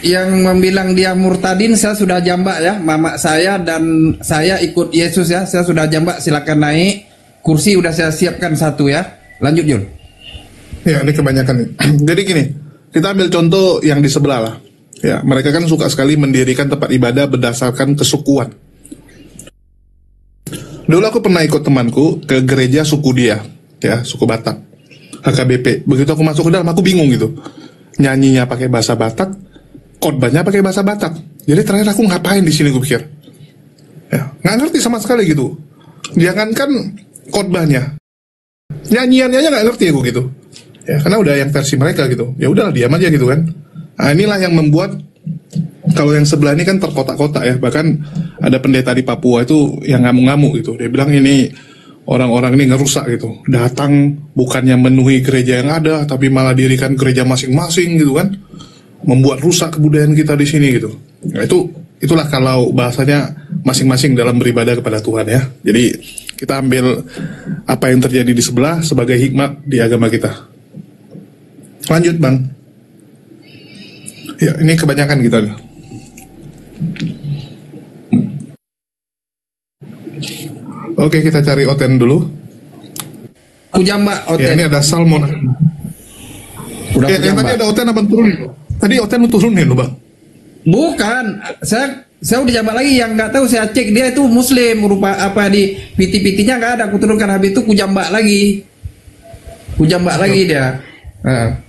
Yang membilang dia murtadin, saya sudah jambak ya, mama saya dan saya ikut Yesus ya, saya sudah jambak, silakan naik. Kursi udah saya siapkan satu ya. Lanjut Jul. Ya, ini kebanyakan nih. Jadi gini, kita ambil contoh yang di sebelah lah. Ya, mereka kan suka sekali mendirikan tempat ibadah berdasarkan kesukuan. Dulu aku pernah ikut temanku ke gereja suku dia, ya, suku Batak, HKBP. Begitu aku masuk ke dalam, aku bingung gitu. Nyanyinya pakai bahasa Batak, khotbahnya pakai bahasa Batak. Jadi terakhir aku ngapain di sini, gue pikir. Ya, nggak ngerti sama sekali gitu. Jangankan khotbahnya, nyanyiannya aja nggak ngerti aku gitu. Ya, karena udah yang versi mereka gitu. Ya udahlah, diam aja gitu kan. Nah, inilah yang membuat kalau yang sebelah ini kan terkotak-kotak ya. Bahkan ada pendeta di Papua itu yang ngamuk-ngamuk gitu. Dia bilang ini orang-orang ini ngerusak gitu. Datang bukannya memenuhi gereja yang ada, tapi malah dirikan gereja masing-masing gitu kan. Membuat rusak kebudayaan kita di sini gitu. Nah, itulah kalau bahasanya masing-masing dalam beribadah kepada Tuhan ya. Jadi kita ambil apa yang terjadi di sebelah sebagai hikmat di agama kita. Lanjut Bang. Ya, ini kebanyakan kita. Oke, kita cari Oten dulu. Kujamba Oten. Ya, ini ada Salmon. Udah Ya, yang tadi ada Oten apa turun? Tadi Oten turunin loh Bang. Bukan, saya udah jambak lagi, yang nggak tahu saya cek dia itu Muslim, rupa apa di PT-PT-nya nggak ada, aku turunkan, habis itu kujambak lagi dia. Nah.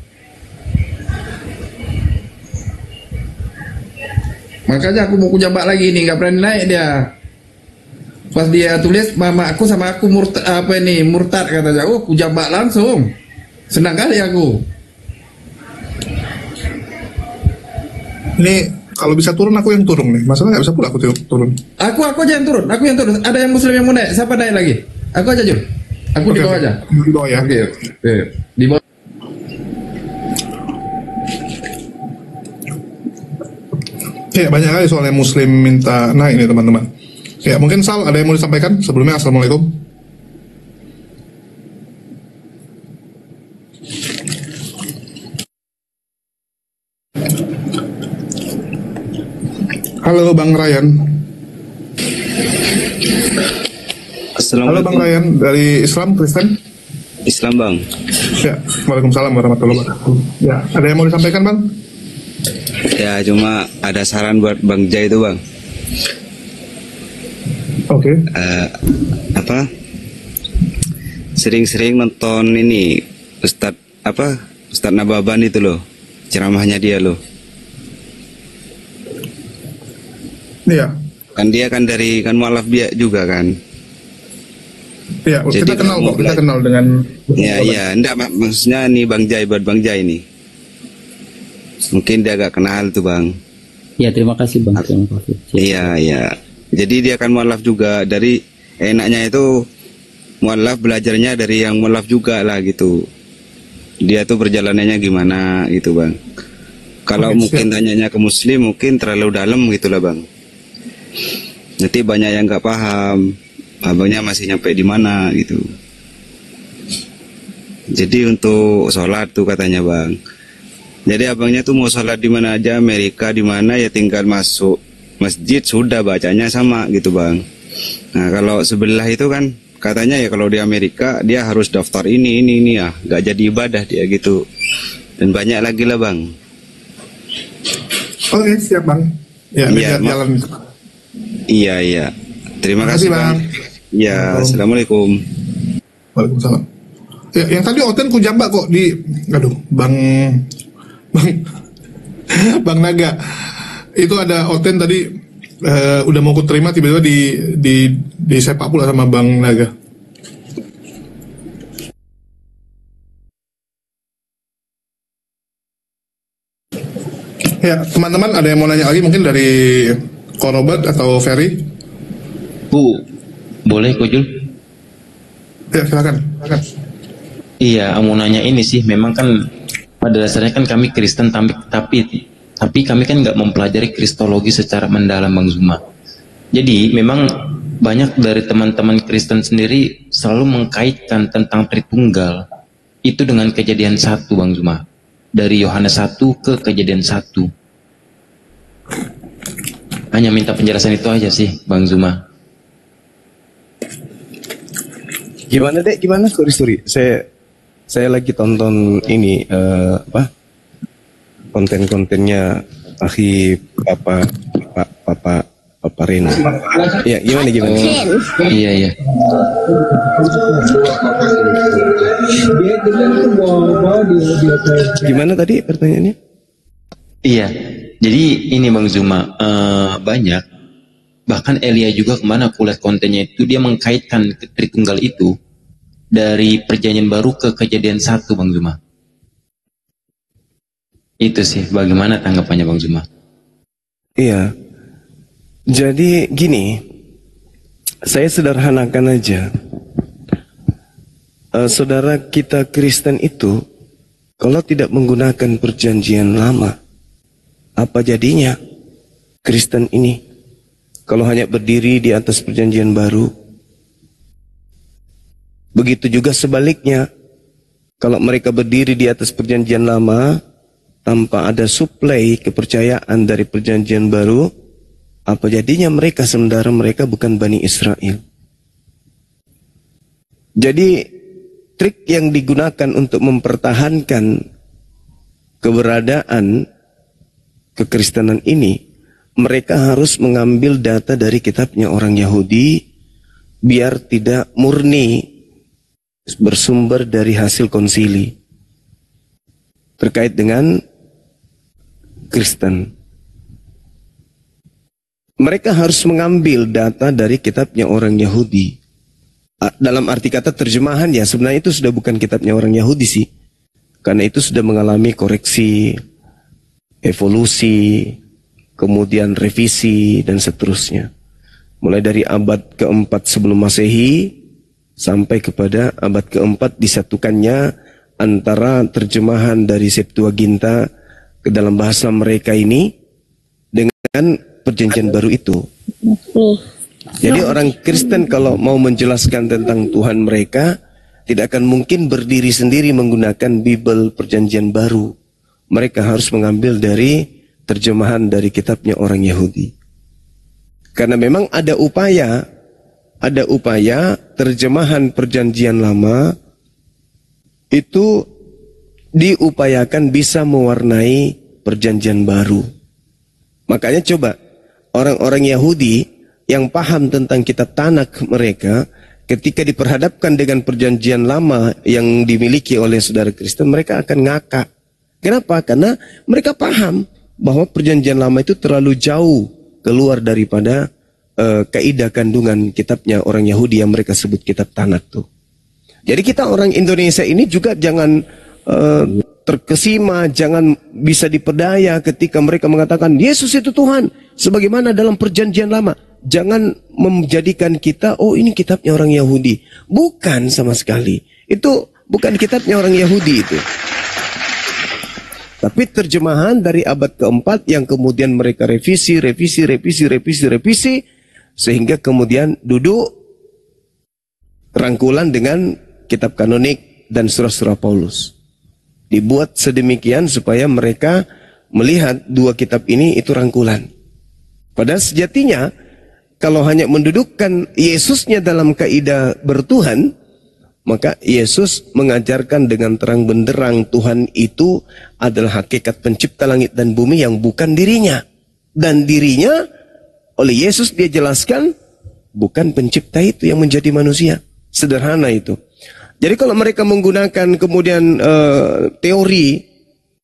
Makanya aku mau kujambak lagi nih, nggak berani naik dia. Pas dia tulis mama aku sama aku murtad katanya, oh kujambak langsung, senang kali aku. Ini kalau bisa turun aku yang turun nih. Masalah nggak bisa pula aku turun. Aku aja yang turun. Ada yang Muslim yang mau naik. Siapa naik lagi? Aku aja Jun. Aku di bawah aja. Di bawah ya. Oke. Di bawah. Ya, banyak kali soalnya Muslim minta naik nih teman-teman. Ya, mungkin Sal ada yang mau disampaikan sebelumnya. Assalamualaikum. Halo Bang Ryan. Halo Bang Ryan, dari Islam, Kristen? Islam Bang. Ya, Waalaikumsalam warahmatullahi wabarakatuh. Ya, ada yang mau disampaikan Bang? Ya, cuma ada saran buat Bang Jai itu Bang. Oke. Sering-sering nonton ini Ustadz Nababan itu loh, ceramahnya dia loh. Iya. Kan dia kan dari mualaf biak juga kan. Iya, kita kenal kok, kita kenal dengan. Iya, enggak maksudnya nih Bang Jai, buat Bang Jai nih. Mungkin dia agak kenal tuh Bang. Ya, terima kasih Bang. Terima kasih. Iya. Jadi dia kan mualaf juga, dari enaknya itu mualaf belajarnya dari yang mualaf juga lah gitu. Dia tuh perjalanannya gimana gitu Bang. Kalau mungkin tanyanya ke Muslim mungkin terlalu dalam gitu lah Bang. Nanti banyak yang nggak paham, abangnya masih nyampe di mana gitu. Jadi untuk sholat tuh katanya Bang. Jadi abangnya tuh mau sholat di mana aja, Amerika di mana ya tinggal masuk masjid sudah bacanya sama gitu Bang. Nah kalau sebelah itu kan katanya ya kalau di Amerika dia harus daftar ini ya, nggak jadi ibadah dia gitu. Dan banyak lagi lah Bang. Oke, siap Bang. Ya, iya, jalan. Iya. Terima kasih Bang. Ya, Assalamualaikum. Waalaikumsalam. Ya, yang tadi Oten ku jambak kok di, aduh, Bang Naga. Itu ada Oten tadi udah mau ku terima, tiba-tiba di sepak pula sama Bang Naga. Ya, teman-teman ada yang mau nanya lagi mungkin dari Korobat atau Ferry? Bu, boleh Kojul? Ya, silakan. Iya, mau nanya ini sih, memang kan pada dasarnya kan kami Kristen, tapi kami kan nggak mempelajari kristologi secara mendalam Bang Zuma. Jadi memang banyak dari teman-teman Kristen sendiri selalu mengkaitkan tentang Tritunggal itu dengan Kejadian 1 Bang Zuma. Dari Yohanes 1 ke Kejadian 1. Hanya minta penjelasan itu aja sih Bang Zuma. Gimana Dek? Gimana? Sorry. Saya Saya lagi tonton ini konten-kontennya Akhi Papa Reno. Ya, gimana? Iya. Gimana tadi pertanyaannya? Iya. Jadi ini Bang Zuma, banyak, bahkan Elia juga kemana aku lihat kontennya itu, dia mengkaitkan Tritunggal itu dari Perjanjian Baru ke Kejadian 1, Bang Zuma. Itu sih, bagaimana tanggapannya Bang Zuma? Iya. Jadi gini, saya sederhanakan aja. Saudara kita Kristen itu, kalau tidak menggunakan Perjanjian Lama, apa jadinya Kristen ini? Kalau hanya berdiri di atas Perjanjian Baru. Begitu juga sebaliknya, kalau mereka berdiri di atas Perjanjian Lama tanpa ada suplai kepercayaan dari Perjanjian Baru, apa jadinya mereka sementara mereka bukan Bani Israel? Jadi trik yang digunakan untuk mempertahankan keberadaan kekristenan ini, mereka harus mengambil data dari kitabnya orang Yahudi biar tidak murni bersumber dari hasil konsili terkait dengan Kristen. Mereka harus mengambil data dari kitabnya orang Yahudi. Dalam arti kata terjemahan ya, sebenarnya itu sudah bukan kitabnya orang Yahudi sih. Karena itu sudah mengalami koreksi, evolusi, kemudian revisi, dan seterusnya. Mulai dari abad keempat sebelum Masehi sampai kepada abad keempat disatukannya antara terjemahan dari Septuaginta ke dalam bahasa mereka ini dengan Perjanjian Baru itu. Jadi orang Kristen kalau mau menjelaskan tentang Tuhan mereka, tidak akan mungkin berdiri sendiri menggunakan Bible Perjanjian Baru. Mereka harus mengambil dari terjemahan dari kitabnya orang Yahudi. Karena memang ada upaya terjemahan Perjanjian Lama itu diupayakan bisa mewarnai Perjanjian Baru. Makanya coba orang-orang Yahudi yang paham tentang kitab Tanakh mereka, ketika diperhadapkan dengan Perjanjian Lama yang dimiliki oleh saudara Kristen, mereka akan ngakak. Kenapa? Karena mereka paham bahwa Perjanjian Lama itu terlalu jauh keluar daripada kaidah kandungan kitabnya orang Yahudi yang mereka sebut kitab Tanakh tuh. Jadi kita orang Indonesia ini juga jangan terkesima, jangan bisa diperdaya ketika mereka mengatakan Yesus itu Tuhan sebagaimana dalam Perjanjian Lama. Jangan menjadikan kita, oh ini kitabnya orang Yahudi. Bukan sama sekali. Itu bukan kitabnya orang Yahudi itu. Tapi terjemahan dari abad keempat yang kemudian mereka revisi, sehingga kemudian duduk rangkulan dengan kitab kanonik dan surah-surah Paulus. Dibuat sedemikian supaya mereka melihat dua kitab ini itu rangkulan. Padahal sejatinya kalau hanya mendudukkan Yesusnya dalam kaidah bertuhan, maka Yesus mengajarkan dengan terang benderang Tuhan itu adalah hakikat pencipta langit dan bumi yang bukan dirinya. Dan dirinya oleh Yesus dia jelaskan bukan pencipta itu yang menjadi manusia. Sederhana itu. Jadi kalau mereka menggunakan kemudian teori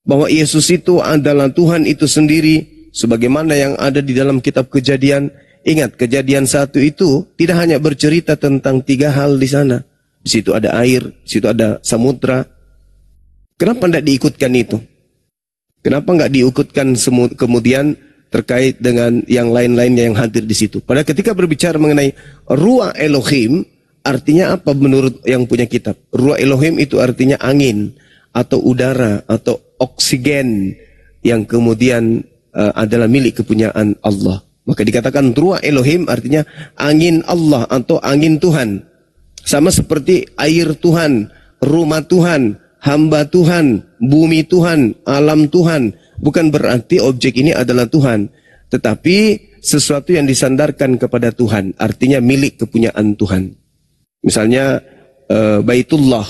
bahwa Yesus itu adalah Tuhan itu sendiri, sebagaimana yang ada di dalam kitab Kejadian. Ingat, Kejadian 1 itu tidak hanya bercerita tentang 3 hal di sana. Di situ ada air, di situ ada samudra. Kenapa tidak diikutkan itu? Kenapa nggak diikutkan kemudian terkait dengan yang lain-lainnya yang hadir di situ? Pada ketika berbicara mengenai Ruach Elohim, artinya apa menurut yang punya kitab? Ruach Elohim itu artinya angin, atau udara, atau oksigen yang kemudian adalah milik kepunyaan Allah. Maka dikatakan Ruach Elohim artinya angin Allah atau angin Tuhan. Sama seperti air Tuhan, rumah Tuhan, hamba Tuhan, bumi Tuhan, alam Tuhan. Bukan berarti objek ini adalah Tuhan. Tetapi sesuatu yang disandarkan kepada Tuhan. Artinya milik kepunyaan Tuhan. Misalnya Baitullah.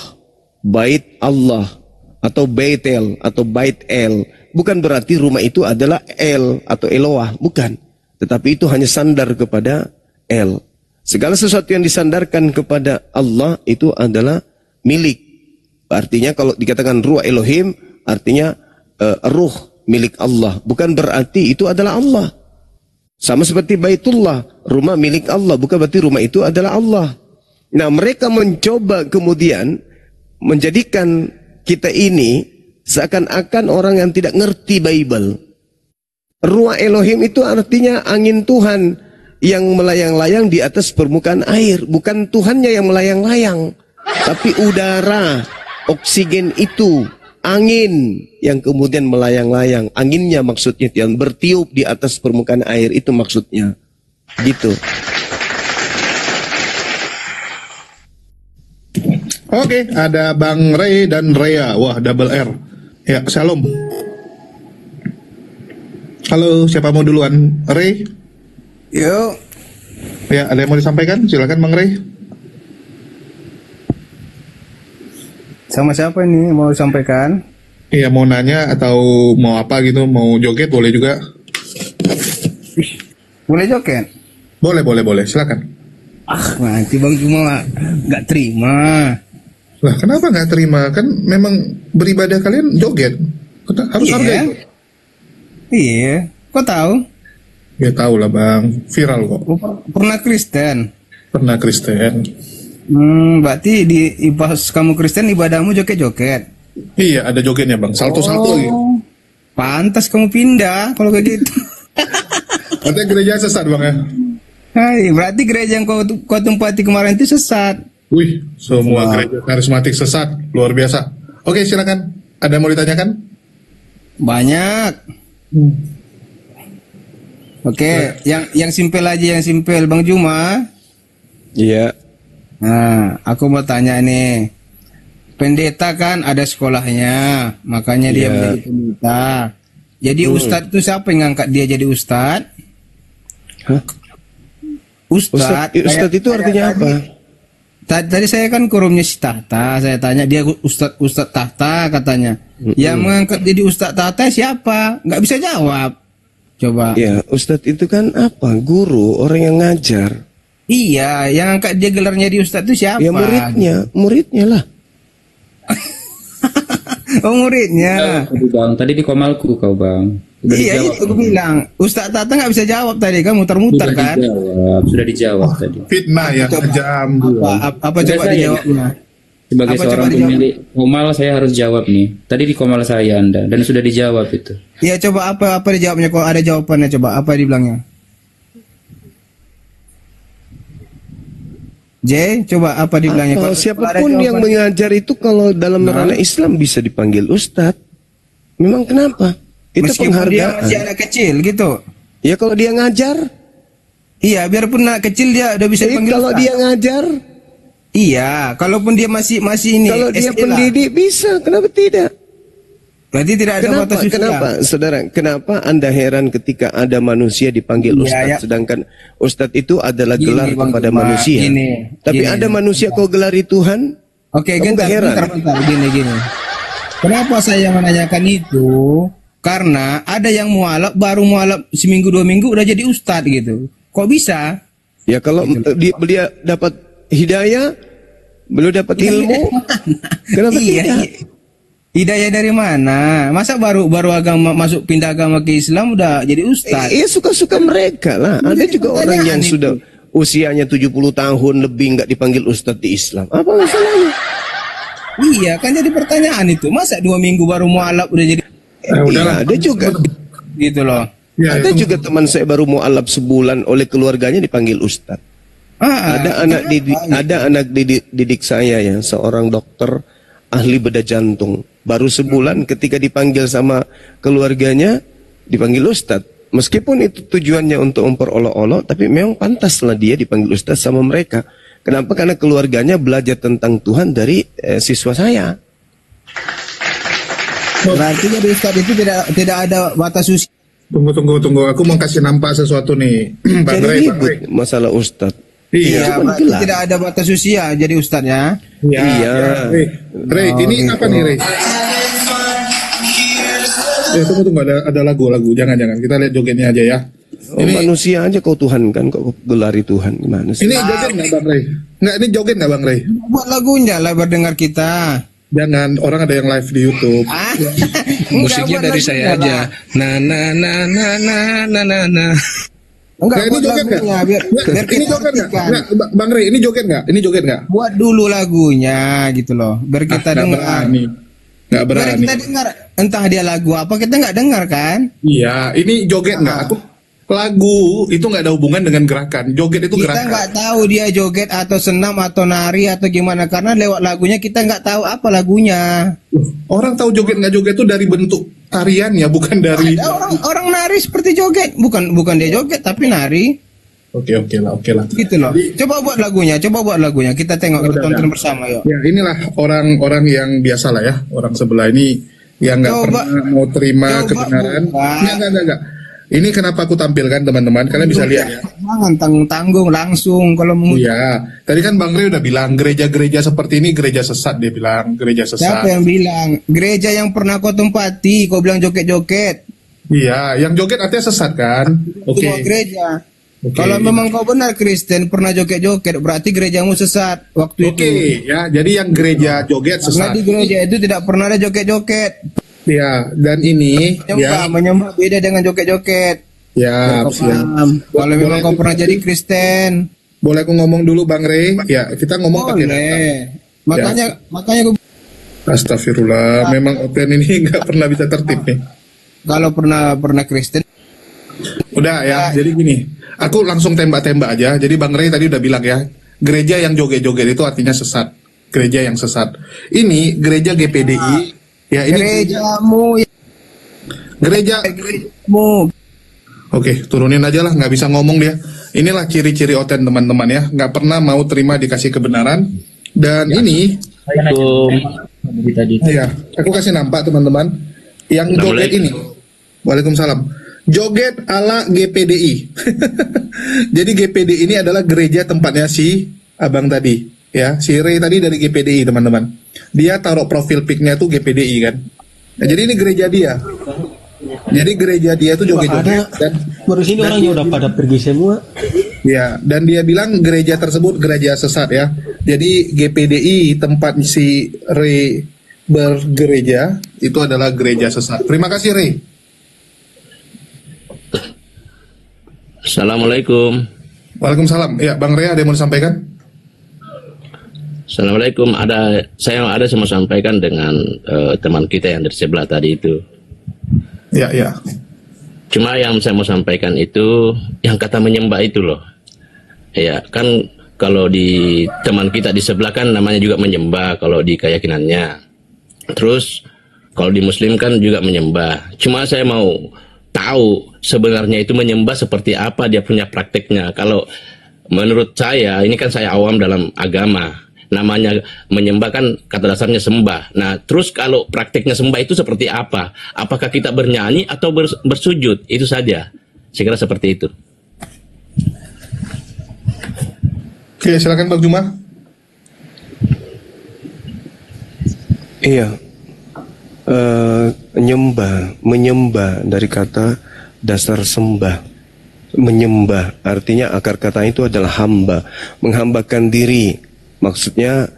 Bait Allah atau Baitel atau Bait El, bukan berarti rumah itu adalah El atau Eloah, bukan. Tetapi itu hanya sandar kepada El. Segala sesuatu yang disandarkan kepada Allah itu adalah milik. Artinya kalau dikatakan ruh Elohim, artinya ruh milik Allah. Bukan berarti itu adalah Allah. Sama seperti Baitullah, rumah milik Allah, bukan berarti rumah itu adalah Allah. Nah, mereka mencoba kemudian menjadikan kita ini seakan-akan orang yang tidak ngerti Bible. Ruah Elohim itu artinya angin Tuhan yang melayang-layang di atas permukaan air. Bukan Tuhannya yang melayang-layang, tapi udara, oksigen itu, angin yang kemudian melayang-layang. Anginnya maksudnya yang bertiup di atas permukaan air, itu maksudnya. Gitu. Oke, ada Bang Ray dan Rea. Wah, double R. Ya, shalom. Halo, siapa mau duluan? Ray? Yuk. Ya, ada yang mau disampaikan? Silakan Bang Ray. Sama siapa ini mau disampaikan? Iya, mau nanya atau mau apa gitu, mau joget boleh juga. Boleh joget? Boleh, silakan. Nanti Bang Juma nggak terima. Lah, kenapa nggak terima? Kan memang beribadah kalian joget. Harus hargai itu. Iya, kok tahu? Ya tahu lah Bang, viral kok. Pernah Kristen? Pernah Kristen. Berarti pas kamu Kristen ibadahmu joget-joget? Iya, ada jogetnya Bang, salto-salto gitu. Pantas kamu pindah kalau kayak gitu. Katanya gereja sesat Bang ya? Hai, berarti gereja yang kau tempati kemarin itu sesat. Wih, semua gereja karismatik sesat, luar biasa. Oke, silakan. Ada yang mau ditanyakan? Banyak. Oke, yang simpel aja, yang simpel Bang Juma. Iya. Nah, aku mau tanya nih. Pendeta kan ada sekolahnya, makanya dia menjadi pendeta. Jadi ustadz itu siapa yang ngangkat dia jadi ustadz? Hah? Ustadz itu artinya apa? Tadi saya kan kurumnya si tahta, saya tanya dia ustadz tahta katanya. Yang mengangkat jadi ustadz tahta siapa? Nggak bisa jawab. Coba. Ya, ustadz itu kan apa? Guru, orang yang ngajar. Iya, yang angkat dia gelarnya di ustadz itu siapa? Ya muridnya lah. Oh muridnya. Bang, tadi di komalku kau Bang. Iya itu aku bilang. Ustadz Tata nggak bisa jawab tadi, kan muter-muter kan? Sudah dijawab tadi. Fitnah ya, jam. Apa coba dijawabnya? Sebagai seorang pemilik komal saya harus jawab nih. Tadi di komal saya Anda dan sudah dijawab itu. Iya coba apa dijawabnya, kalau ada jawabannya coba apa dibilangnya? J, coba apa dibilangnya? Kalau siapapun yang mengajar itu kalau dalam ranah Islam bisa dipanggil ustadz. Memang kenapa? Itu meskipun penghargaan. Dia masih anak kecil gitu. Ya kalau dia ngajar. Iya, biarpun anak kecil dia udah bisa dipanggil kalau ustadz. Dia ngajar. Iya, kalaupun dia masih ini. Kalau dia pendidik bisa, kenapa tidak? Berarti tidak ada batas usia. Kenapa, saudara? Kenapa Anda heran ketika ada manusia dipanggil ustadz, sedangkan ustadz itu adalah gelar kepada manusia? Tapi ada manusia kau gelari Tuhan? Oke, bentar. Gini. Kenapa saya menanyakan itu? Karena ada yang mualaf baru mualaf seminggu 2 minggu udah jadi ustadz gitu. Kok bisa? Ya kalau dia dapat hidayah, belum dapat ilmu, kenapa tidak? Hidayah dari mana? Masa baru agama masuk pindah agama ke Islam udah jadi ustaz? Iya suka-suka mereka lah. Ada juga orang yang sudah usianya 70 tahun lebih nggak dipanggil ustaz di Islam. Apa masalahnya? Iya kan jadi pertanyaan itu. Masa 2 minggu baru mualaf udah jadi? Iya, ada juga. Gitu loh. Ya, ada juga teman saya baru mualaf sebulan oleh keluarganya dipanggil ustaz. Ada anak didik saya ya, seorang dokter ahli bedah jantung. Baru sebulan ketika dipanggil sama keluarganya dipanggil ustadz. Meskipun itu tujuannya untuk memperolok-olok, tapi memang pantaslah dia dipanggil ustadz sama mereka. Kenapa? Karena keluarganya belajar tentang Tuhan dari siswa saya. Berarti jadi ustadz itu tidak ada batas usia. Tunggu. Aku mau kasih nampak sesuatu nih. Bang Ray. Masalah ustadz. Iya. Cuman berarti gelar. tidak ada batas usia jadi ustadznya. Iya. Iya. Ray, ini apa nih Ray? Tunggu ada lagu. Jangan kita lihat jogetnya aja ya. Ini manusia aja kau Tuhan kan, kok gelari Tuhan gimana sih? Ini joget nggak Bang Ray? Nggak, ini joget nggak Bang Ray? Buat lagunya lah berdengar kita. Jangan, orang ada yang live di YouTube. Musiknya dari saya aja. Na na na na na na na na. Enggak, Nah, ini buat joget nggak? lagunya biar Ini kita joget nggak? artikan. Nggak, Bang Ray, ini joget nggak? Ini joget nggak? Buat dulu lagunya gitu loh, biar kita Nggak dengar. berani. Nggak Biar berani. kita dengar, entah dia lagu apa kita nggak dengar kan? Iya, ini joget nggak? Aku lagu itu nggak ada hubungan dengan gerakan. Joget itu Kita gerakan. nggak tahu dia joget atau senam atau nari atau gimana karena lewat lagunya kita nggak tahu apa lagunya. Orang tahu joget nggak joget itu dari bentuk tariannya, bukan dari. Ada orang nari seperti joget, bukan dia joget tapi nari. Oke lah. Gitu loh. Coba buat lagunya. Kita tengok, kita tonton bersama yuk. Ya inilah orang-orang yang biasa lah ya, orang sebelah ini yang nggak Coba- pernah mau terima coba kebenaran. buka. Enggak. Ini kenapa aku tampilkan teman-teman? Kalian bisa lihat ya. Jangan tanggung-tanggung langsung kalau mau. Iya, tadi kan Bang Ray udah bilang gereja-gereja seperti ini gereja sesat, dia bilang gereja Siapa sesat. yang bilang? Gereja yang pernah kau tempati, kau bilang joget-joget. Iya, yang joget artinya sesat kan? Oke. Semua gereja. Oke. Kalau memang kau benar Kristen pernah joget-joget, berarti gerejamu sesat waktu Oke, itu. ya. Jadi yang gereja joget Karena sesat. di gereja itu tidak pernah ada joget-joget. Ya, dan ini Menyembah beda dengan joget-joget. ya, Kau paham. Kalau memang kau pernah jadi Kristen, boleh aku ngomong dulu Bang Ray? Ya, kita ngomong pakai data. boleh. Makanya aku Astagfirullah, memang Oten ini nggak pernah bisa tertib nih. kalau pernah Kristen, Udah ya, jadi gini, aku langsung tembak-tembak aja. Jadi Bang Ray tadi udah bilang ya, gereja yang joget-joget itu artinya sesat. Gereja yang sesat. Ini gereja GPDI. Ya ini gerejamu, gerejamu. Oke, turunin aja lah, nggak bisa ngomong dia. Inilah ciri-ciri Oten teman-teman ya, nggak pernah mau terima dikasih kebenaran. Dan ini, ya, aku kasih nampak teman-teman, yang joget ini. Waalaikumsalam. Joget ala GPDI. Jadi GPDI ini adalah gereja tempatnya si abang tadi, ya, si Ray tadi dari GPDI teman-teman. Dia taruh profil pic-nya tuh GPDI kan. Nah, jadi ini gereja dia. Jadi gereja dia tuh joget-joget dan baru sini orangnya udah pada pergi semua. ya, dan dia bilang gereja tersebut gereja sesat ya. Jadi GPDI tempat si Ray bergereja itu adalah gereja sesat. Terima kasih Ray. Assalamualaikum. Waalaikumsalam. Ya, Bang Ray ada yang mau disampaikan? Assalamualaikum. Saya mau sampaikan dengan teman kita yang dari sebelah tadi itu. Ya. Cuma yang saya mau sampaikan itu yang kata menyembah itu loh. Ya, kan kalau di teman kita di sebelah kan namanya juga menyembah kalau di keyakinannya. Terus kalau di Muslim kan juga menyembah. Cuma saya mau tahu sebenarnya itu menyembah seperti apa dia punya prakteknya. Kalau menurut saya, ini kan saya awam dalam agama. Namanya menyembah kan kata dasarnya sembah. Nah, terus kalau praktiknya sembah itu seperti apa? Apakah kita bernyanyi atau bersujud? Itu saja. Saya kira seperti itu. Oke, silakan Bang Juma. Iya. Menyembah dari kata dasar sembah. Menyembah artinya akar kata itu adalah hamba, menghambakan diri. Maksudnya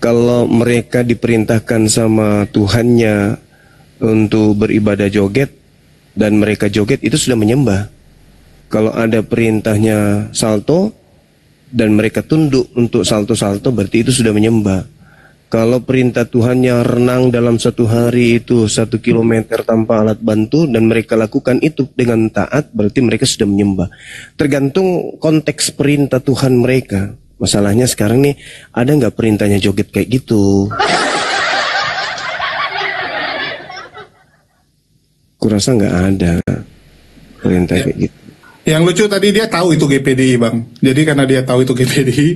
kalau mereka diperintahkan sama Tuhannya untuk beribadah joget dan mereka joget itu sudah menyembah. Kalau ada perintahnya salto dan mereka tunduk untuk salto-salto berarti itu sudah menyembah. Kalau perintah Tuhannya renang dalam satu hari itu 1 kilometer tanpa alat bantu dan mereka lakukan itu dengan taat berarti mereka sudah menyembah. Tergantung konteks perintah Tuhan mereka. Masalahnya sekarang nih ada nggak perintahnya joget kayak gitu? Kurasa nggak ada perintah kayak gitu. Yang lucu tadi dia tahu itu GPDI Bang. Jadi karena dia tahu itu GPDI,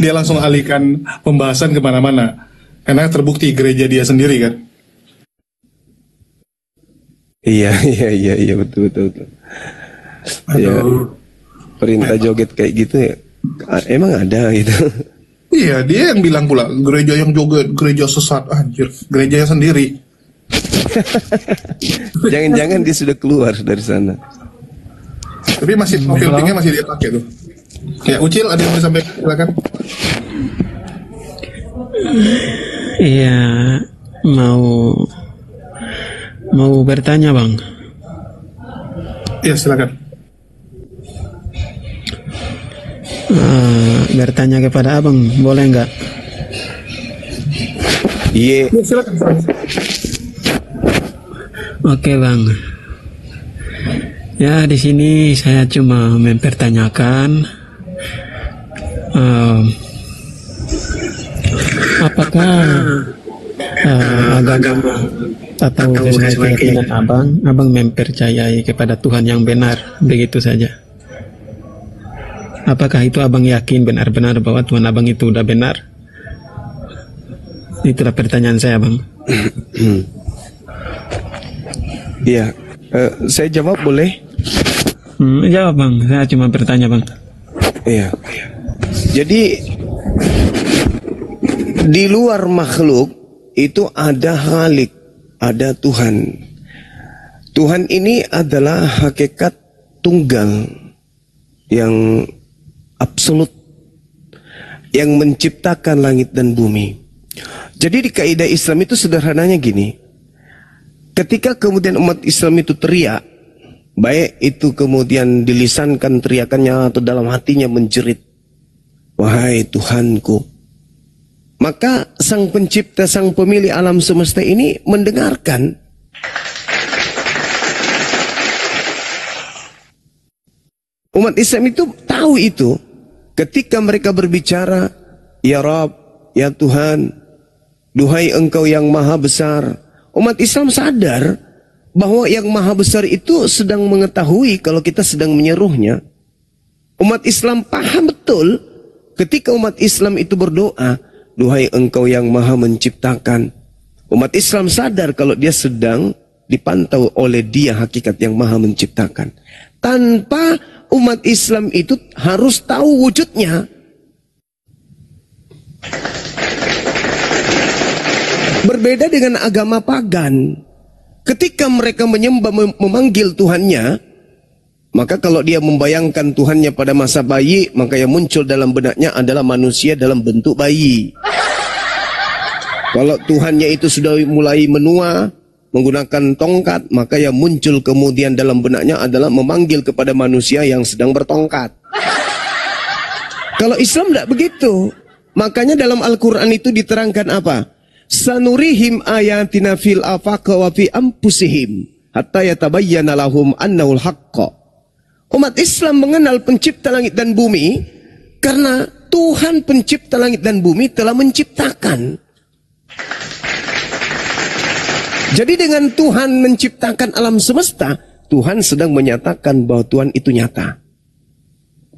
dia langsung alihkan pembahasan kemana-mana. Karena terbukti gereja dia sendiri kan. Iya betul. Ya, perintah joget kayak gitu ya Emang ada gitu. Iya, dia yang bilang pula gereja yang joget, gereja sesat, anjir, gerejanya sendiri. Jangan-jangan dia sudah keluar dari sana. Tapi masih filmnya masih dia pakai tuh. Ya, Ucil ada yang mau disampaikan, silakan. Iya, mau bertanya Bang. Iya, silakan. Bertanya kepada Abang, boleh nggak? Iya. Ya, silakan. Oke Bang. Ya, di sini saya cuma mempertanyakan apakah agama atau sesuai keyakinan Abang mempercayai kepada Tuhan yang benar, begitu saja. Apakah itu Abang yakin benar-benar bahwa Tuhan Abang itu udah benar? Itulah pertanyaan saya, Bang. Iya, saya jawab boleh? Jawab Bang, saya cuma bertanya Bang. Iya. Jadi di luar makhluk itu ada Khalik, ada Tuhan. Tuhan ini adalah hakikat tunggal yang absolut, yang menciptakan langit dan bumi. Jadi di kaidah Islam itu sederhananya gini. Ketika kemudian umat Islam itu teriak, baik itu kemudian dilisankan teriakannya atau dalam hatinya menjerit, wahai Tuhanku, maka sang pencipta, sang pemilik alam semesta ini mendengarkan. Umat Islam itu tahu itu. Ketika mereka berbicara, ya Rabb, ya Tuhan, duhai Engkau yang maha besar. Umat Islam sadar bahwa yang maha besar itu sedang mengetahui kalau kita sedang menyeruhnya. Umat Islam paham betul ketika umat Islam itu berdoa, duhai Engkau yang maha menciptakan. Umat Islam sadar kalau dia sedang dipantau oleh Dia hakikat yang maha menciptakan. Tanpa umat Islam itu harus tahu wujudnya. Berbeda dengan agama pagan. Ketika mereka menyembah, memanggil Tuhannya, maka kalau dia membayangkan Tuhannya pada masa bayi, maka yang muncul dalam benaknya adalah manusia dalam bentuk bayi. Kalau Tuhannya itu sudah mulai menua, menggunakan tongkat, maka yang muncul kemudian dalam benaknya adalah memanggil kepada manusia yang sedang bertongkat. Kalau Islam tidak begitu. Makanya dalam Al-Quran itu diterangkan apa? Sanurihim ayatina fil afaq wa fi anfusihim hatta yatabayyana lahum annahul haqq. Umat Islam mengenal pencipta langit dan bumi karena Tuhan pencipta langit dan bumi telah menciptakan. Jadi dengan Tuhan menciptakan alam semesta, Tuhan sedang menyatakan bahwa Tuhan itu nyata.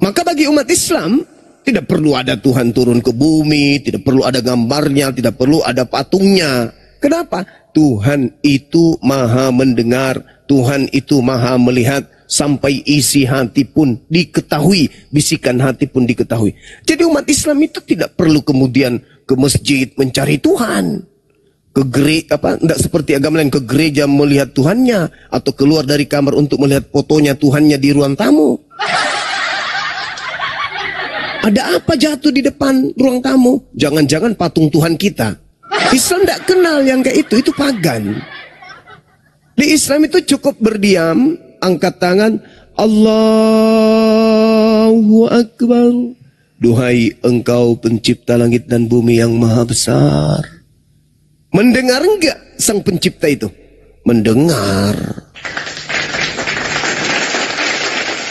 Maka bagi umat Islam, tidak perlu ada Tuhan turun ke bumi, tidak perlu ada gambarnya, tidak perlu ada patungnya. Kenapa? Tuhan itu maha mendengar, Tuhan itu maha melihat, sampai isi hati pun diketahui, bisikan hati pun diketahui. Jadi umat Islam itu tidak perlu kemudian ke masjid mencari Tuhan. Ke gereja, tidak seperti agama lain, ke gereja melihat Tuhannya, atau keluar dari kamar untuk melihat fotonya Tuhannya di ruang tamu. Ada apa jatuh di depan ruang tamu? Jangan-jangan patung Tuhan kita. Islam tidak kenal yang kayak itu pagan. Di Islam itu cukup berdiam, angkat tangan, Allahu Akbar. Duhai Engkau pencipta langit dan bumi yang maha besar. Mendengar enggak sang pencipta itu? Mendengar.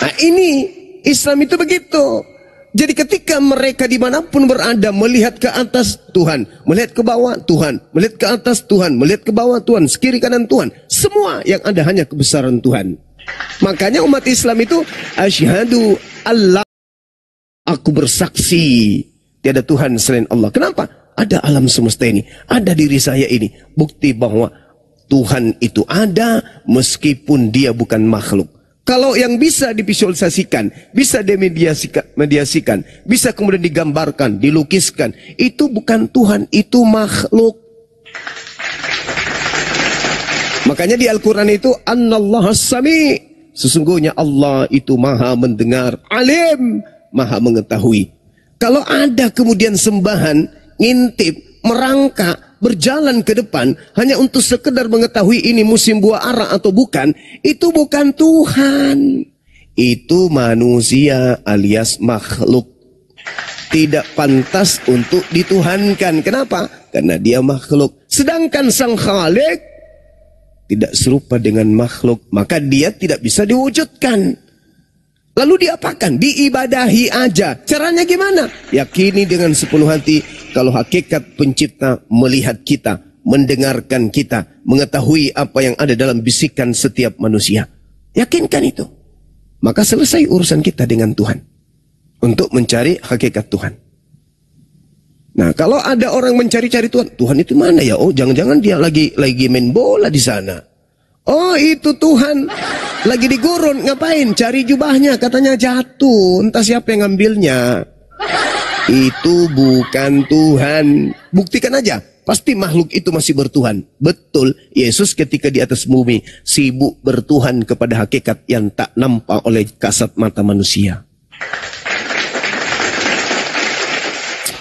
Nah ini Islam itu begitu. Jadi ketika mereka dimanapun berada melihat ke atas Tuhan, melihat ke bawah Tuhan, melihat ke atas Tuhan, melihat ke bawah Tuhan, sekiri kanan Tuhan, semua yang ada hanya kebesaran Tuhan. Makanya umat Islam itu asyhadu Allah, aku bersaksi tiada Tuhan selain Allah. Kenapa? Ada alam semesta ini, ada diri saya ini. Bukti bahwa Tuhan itu ada meskipun dia bukan makhluk. Kalau yang bisa divisualisasikan, bisa dimediasikan, bisa kemudian digambarkan, dilukiskan, itu bukan Tuhan, itu makhluk. Makanya di Al-Quran itu, Annallahu As-Sami', sesungguhnya Allah itu maha mendengar, alim, maha mengetahui. Kalau ada kemudian sembahan, ngintip, merangkak, berjalan ke depan hanya untuk sekedar mengetahui ini musim buah ara atau bukan, itu bukan Tuhan. Itu manusia alias makhluk. Tidak pantas untuk dituhankan. Kenapa? Karena dia makhluk. Sedangkan sang Khalik tidak serupa dengan makhluk, maka dia tidak bisa diwujudkan. Lalu diapakan? Diibadahi aja. Caranya gimana? Yakini dengan sepenuh hati kalau hakikat pencipta melihat kita, mendengarkan kita, mengetahui apa yang ada dalam bisikan setiap manusia. Yakinkan itu. Maka selesai urusan kita dengan Tuhan. Untuk mencari hakikat Tuhan. Nah, kalau ada orang mencari-cari Tuhan, Tuhan itu mana ya? Oh, jangan-jangan dia lagi main bola di sana. Oh, itu Tuhan lagi di gurun, ngapain? Cari jubahnya, katanya jatuh. Entah siapa yang ngambilnya. Itu bukan Tuhan. Buktikan aja. Pasti makhluk itu masih bertuhan. Betul, Yesus ketika di atas bumi sibuk bertuhan kepada hakikat yang tak nampak oleh kasat mata manusia.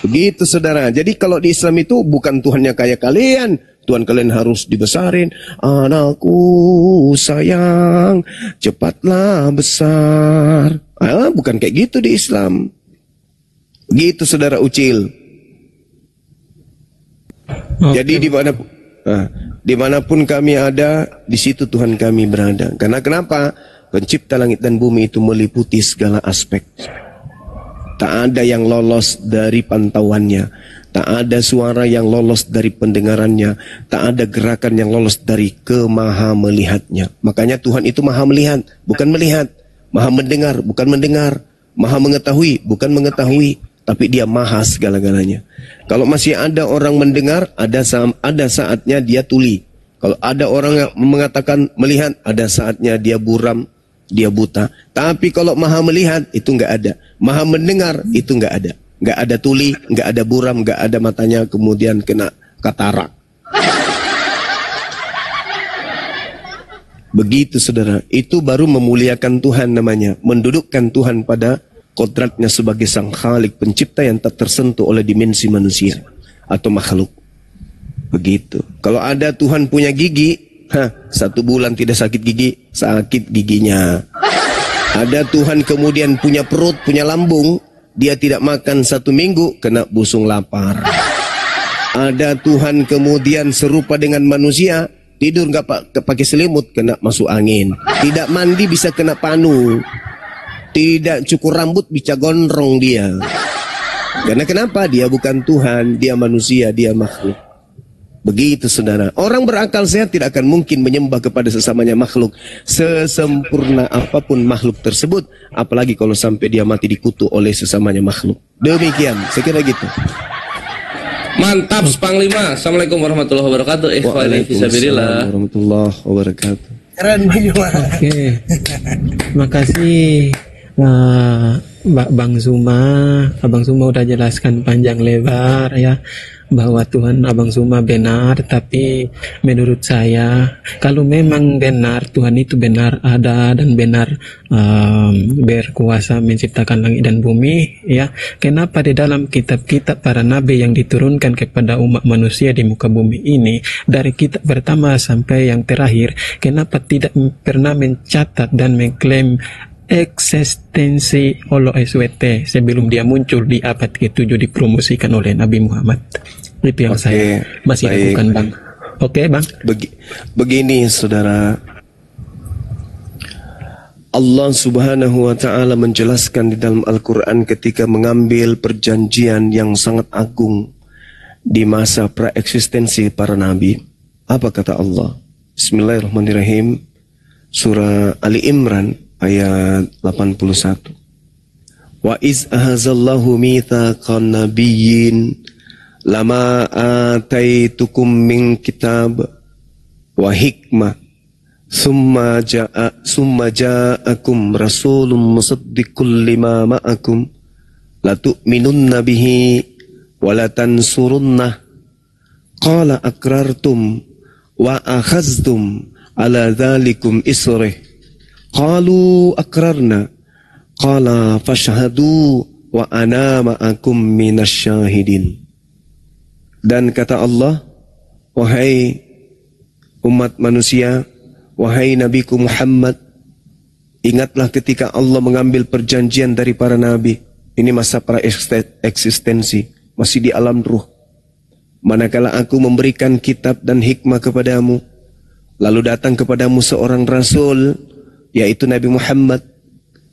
Begitu saudara. Jadi kalau di Islam itu bukan Tuhannya kayak kalian. Tuhan kalian harus dibesarin. Anakku sayang, cepatlah besar. Bukan kayak gitu di Islam. Gitu saudara Ucil. Jadi dimanapun kami ada, di situ Tuhan kami berada. Karena kenapa? Pencipta langit dan bumi itu meliputi segala aspek. Tak ada yang lolos dari pantauannya. Tak ada suara yang lolos dari pendengarannya. Tak ada gerakan yang lolos dari kemaha melihatnya. Makanya Tuhan itu maha melihat, bukan melihat. Maha mendengar, bukan mendengar. Maha mengetahui, bukan mengetahui. Tapi dia maha segala-galanya. Kalau masih ada orang mendengar, ada saatnya dia tuli. Kalau ada orang yang mengatakan melihat, ada saatnya dia buram, dia buta. Tapi kalau maha melihat, itu nggak ada. Maha mendengar, itu nggak ada. Nggak ada tuli, nggak ada buram, nggak ada matanya kemudian kena katarak. Begitu saudara, itu baru memuliakan Tuhan namanya. Mendudukkan Tuhan pada kodratnya sebagai sang Khalik, pencipta yang tak tersentuh oleh dimensi manusia atau makhluk. Begitu. Kalau ada Tuhan punya gigi, 1 bulan tidak sakit gigi, sakit giginya. Ada Tuhan kemudian punya perut, punya lambung, dia tidak makan 1 minggu, kena busung lapar. Ada Tuhan kemudian serupa dengan manusia, tidur nggak pakai selimut, kena masuk angin. Tidak mandi bisa kena panu. Tidak cukur rambut bisa gondrong dia. Karena kenapa? Dia bukan Tuhan, dia manusia, dia makhluk. Begitu saudara. Orang berakal sehat tidak akan mungkin menyembah kepada sesamanya makhluk sesempurna apapun makhluk tersebut, apalagi kalau sampai dia mati dikutuk oleh sesamanya makhluk. Demikian, saya kira gitu. Mantap, Panglima. Assalamualaikum warahmatullahi wabarakatuh. Waalaikumsalam warahmatullahi wabarakatuh. Keren Bang. Oke. Makasih Bang Zuma. Abang Zuma udah jelaskan panjang lebar ya bahwa Tuhan Abang Zuma benar, tapi menurut saya kalau memang benar Tuhan itu benar ada dan benar berkuasa menciptakan langit dan bumi, ya kenapa di dalam kitab-kitab para nabi yang diturunkan kepada umat manusia di muka bumi ini, dari kitab pertama sampai yang terakhir, kenapa tidak pernah mencatat dan mengklaim eksistensi Allah SWT sebelum dia muncul di abad ke-7 dipromosikan oleh Nabi Muhammad? Itu yang saya masih lakukan, Bang. Oke, Bang. Begini, saudara. Allah Subhanahu wa Ta'ala menjelaskan di dalam Al-Quran ketika mengambil perjanjian yang sangat agung di masa praeksistensi para nabi. Apa kata Allah? Bismillahirrahmanirrahim. Surah Ali Imran ayat 81. Wa iz ahazallahu mitsaqan nabiyyin lama ataitukum min kitab wa hikmah Summa ja'akum rasulun musaddiqul lima ma'akum latu'minunna bihi wa latansurunnah qala aqrartum wa akhaztum ala dhalikum isrih qalu aqrarna qala fashhadu wa ana ma'akum minasyahidin. Dan kata Allah, wahai umat manusia, wahai Nabiku Muhammad, ingatlah ketika Allah mengambil perjanjian dari para nabi. Ini masa pra eksistensi, masih di alam ruh. Manakala aku memberikan kitab dan hikmah kepadamu, lalu datang kepadamu seorang rasul, yaitu Nabi Muhammad,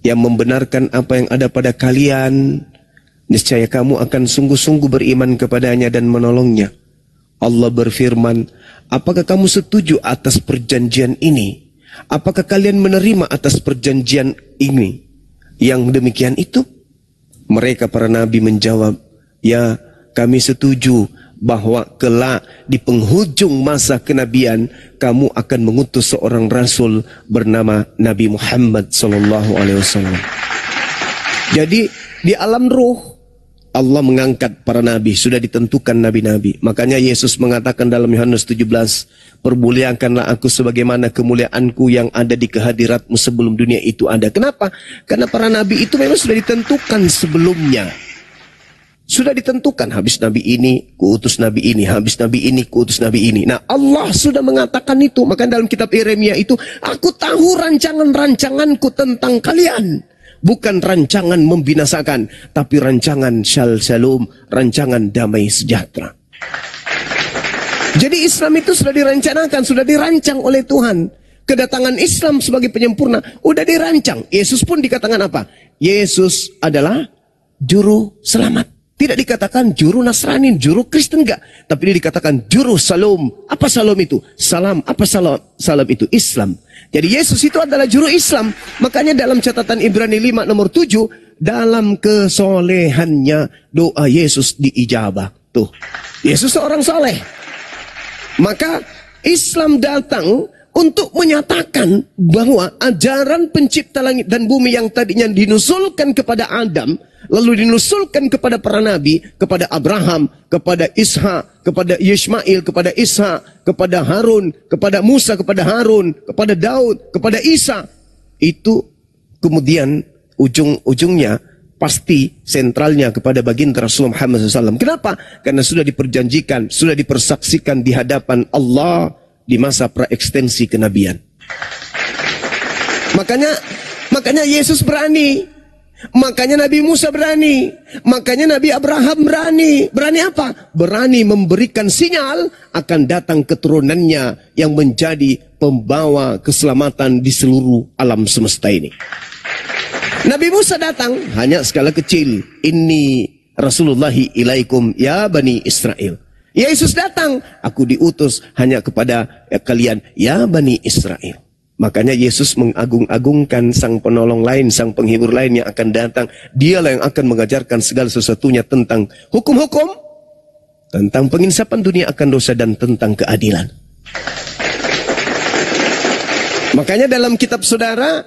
yang membenarkan apa yang ada pada kalian, niscaya kamu akan sungguh-sungguh beriman kepadanya dan menolongnya. Allah berfirman, apakah kamu setuju atas perjanjian ini? Apakah kalian menerima atas perjanjian ini? Yang demikian itu? Mereka para nabi menjawab, ya, kami setuju bahwa kelak di penghujung masa kenabian kamu akan mengutus seorang rasul bernama Nabi Muhammad SAW. Jadi di alam ruh Allah mengangkat para nabi, sudah ditentukan nabi-nabi. Makanya Yesus mengatakan dalam Yohanes 17, permuliakanlah aku sebagaimana kemuliaanku yang ada di kehadiratmu sebelum dunia itu ada. Kenapa? Karena para nabi itu memang sudah ditentukan sebelumnya. Sudah ditentukan, habis nabi ini, kuutus nabi ini, habis nabi ini, kuutus nabi ini. Nah, Allah sudah mengatakan itu. Maka dalam kitab Yeremia itu, aku tahu rancangan-rancanganku tentang kalian. Bukan rancangan membinasakan, tapi rancangan shalom, rancangan damai sejahtera. Jadi Islam itu sudah direncanakan, sudah dirancang oleh Tuhan. Kedatangan Islam sebagai penyempurna, udah dirancang. Yesus pun dikatakan apa? Yesus adalah juru selamat. Tidak dikatakan juru Nasrani, juru Kristen, enggak. Tapi dia dikatakan juru salam. Apa salam itu? Salam. Apa salam? Salam itu Islam. Jadi Yesus itu adalah juru Islam. Makanya dalam catatan Ibrani 5 nomor 7, dalam kesolehannya doa Yesus diijabah. Tuh, Yesus seorang soleh. Maka Islam datang untuk menyatakan bahwa ajaran pencipta langit dan bumi yang tadinya dinusulkan kepada Adam, lalu dinusulkan kepada para nabi, kepada Abraham, kepada Ishak, kepada Yismail, kepada Ishak, kepada Harun, kepada Musa, kepada Harun, kepada Daud, kepada Isa. Itu kemudian ujung-ujungnya pasti sentralnya kepada baginda Rasulullah Muhammad SAW. Kenapa? Karena sudah diperjanjikan, sudah dipersaksikan di hadapan Allah di masa praekstensi kenabian. Makanya Yesus berani. Makanya Nabi Musa berani. Makanya Nabi Abraham berani. Berani apa? Berani memberikan sinyal akan datang keturunannya yang menjadi pembawa keselamatan di seluruh alam semesta ini. Nabi Musa datang hanya skala kecil. Inni Rasulullahi ilaikum ya Bani Israel. Yesus datang, aku diutus hanya kepada kalian ya Bani Israel. Makanya Yesus mengagung-agungkan sang penolong lain, sang penghibur lain yang akan datang. Dialah yang akan mengajarkan segala sesuatunya tentang hukum-hukum, tentang penginsapan dunia akan dosa, dan tentang keadilan. Makanya dalam kitab saudara,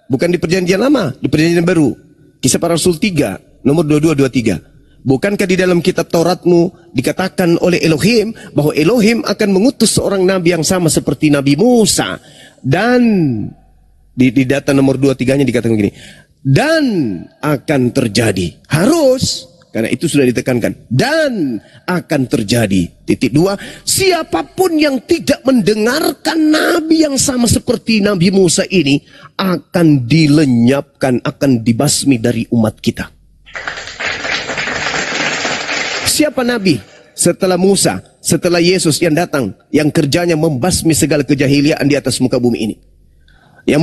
bukan di perjanjian lama, di perjanjian baru, Kisah Para Rasul 3, nomor 22-23. Bukankah di dalam kitab Tauratmu dikatakan oleh Elohim bahwa Elohim akan mengutus seorang nabi yang sama seperti Nabi Musa? Dan di data nomor 23-nya dikatakan begini, dan akan terjadi, harus, karena itu sudah ditekankan, dan akan terjadi, titik 2, siapapun yang tidak mendengarkan nabi yang sama seperti Nabi Musa ini akan dilenyapkan, akan dibasmi dari umat kita. Siapa nabi setelah Musa, setelah Yesus yang datang, yang kerjanya membasmi segala kejahiliaan di atas muka bumi ini, yang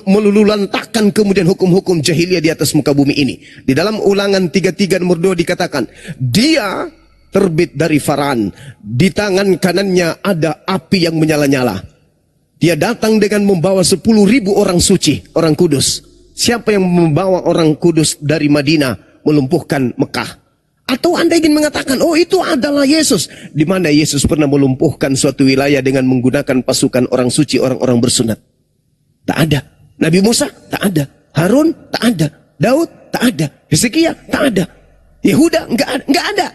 melululantakkan kemudian hukum-hukum jahiliyah di atas muka bumi ini? Di dalam Ulangan 33 nomor 2 dikatakan, dia terbit dari Faran, di tangan kanannya ada api yang menyala-nyala. Dia datang dengan membawa 10.000 orang suci, orang kudus. Siapa yang membawa orang kudus dari Madinah melumpuhkan Mekah? Atau Anda ingin mengatakan, oh itu adalah Yesus. Di mana Yesus pernah melumpuhkan suatu wilayah dengan menggunakan pasukan orang suci, orang-orang bersunat? Tak ada. Nabi Musa? Tak ada. Harun? Tak ada. Daud? Tak ada. Hezekia? Tak ada. Yehuda? Enggak ada.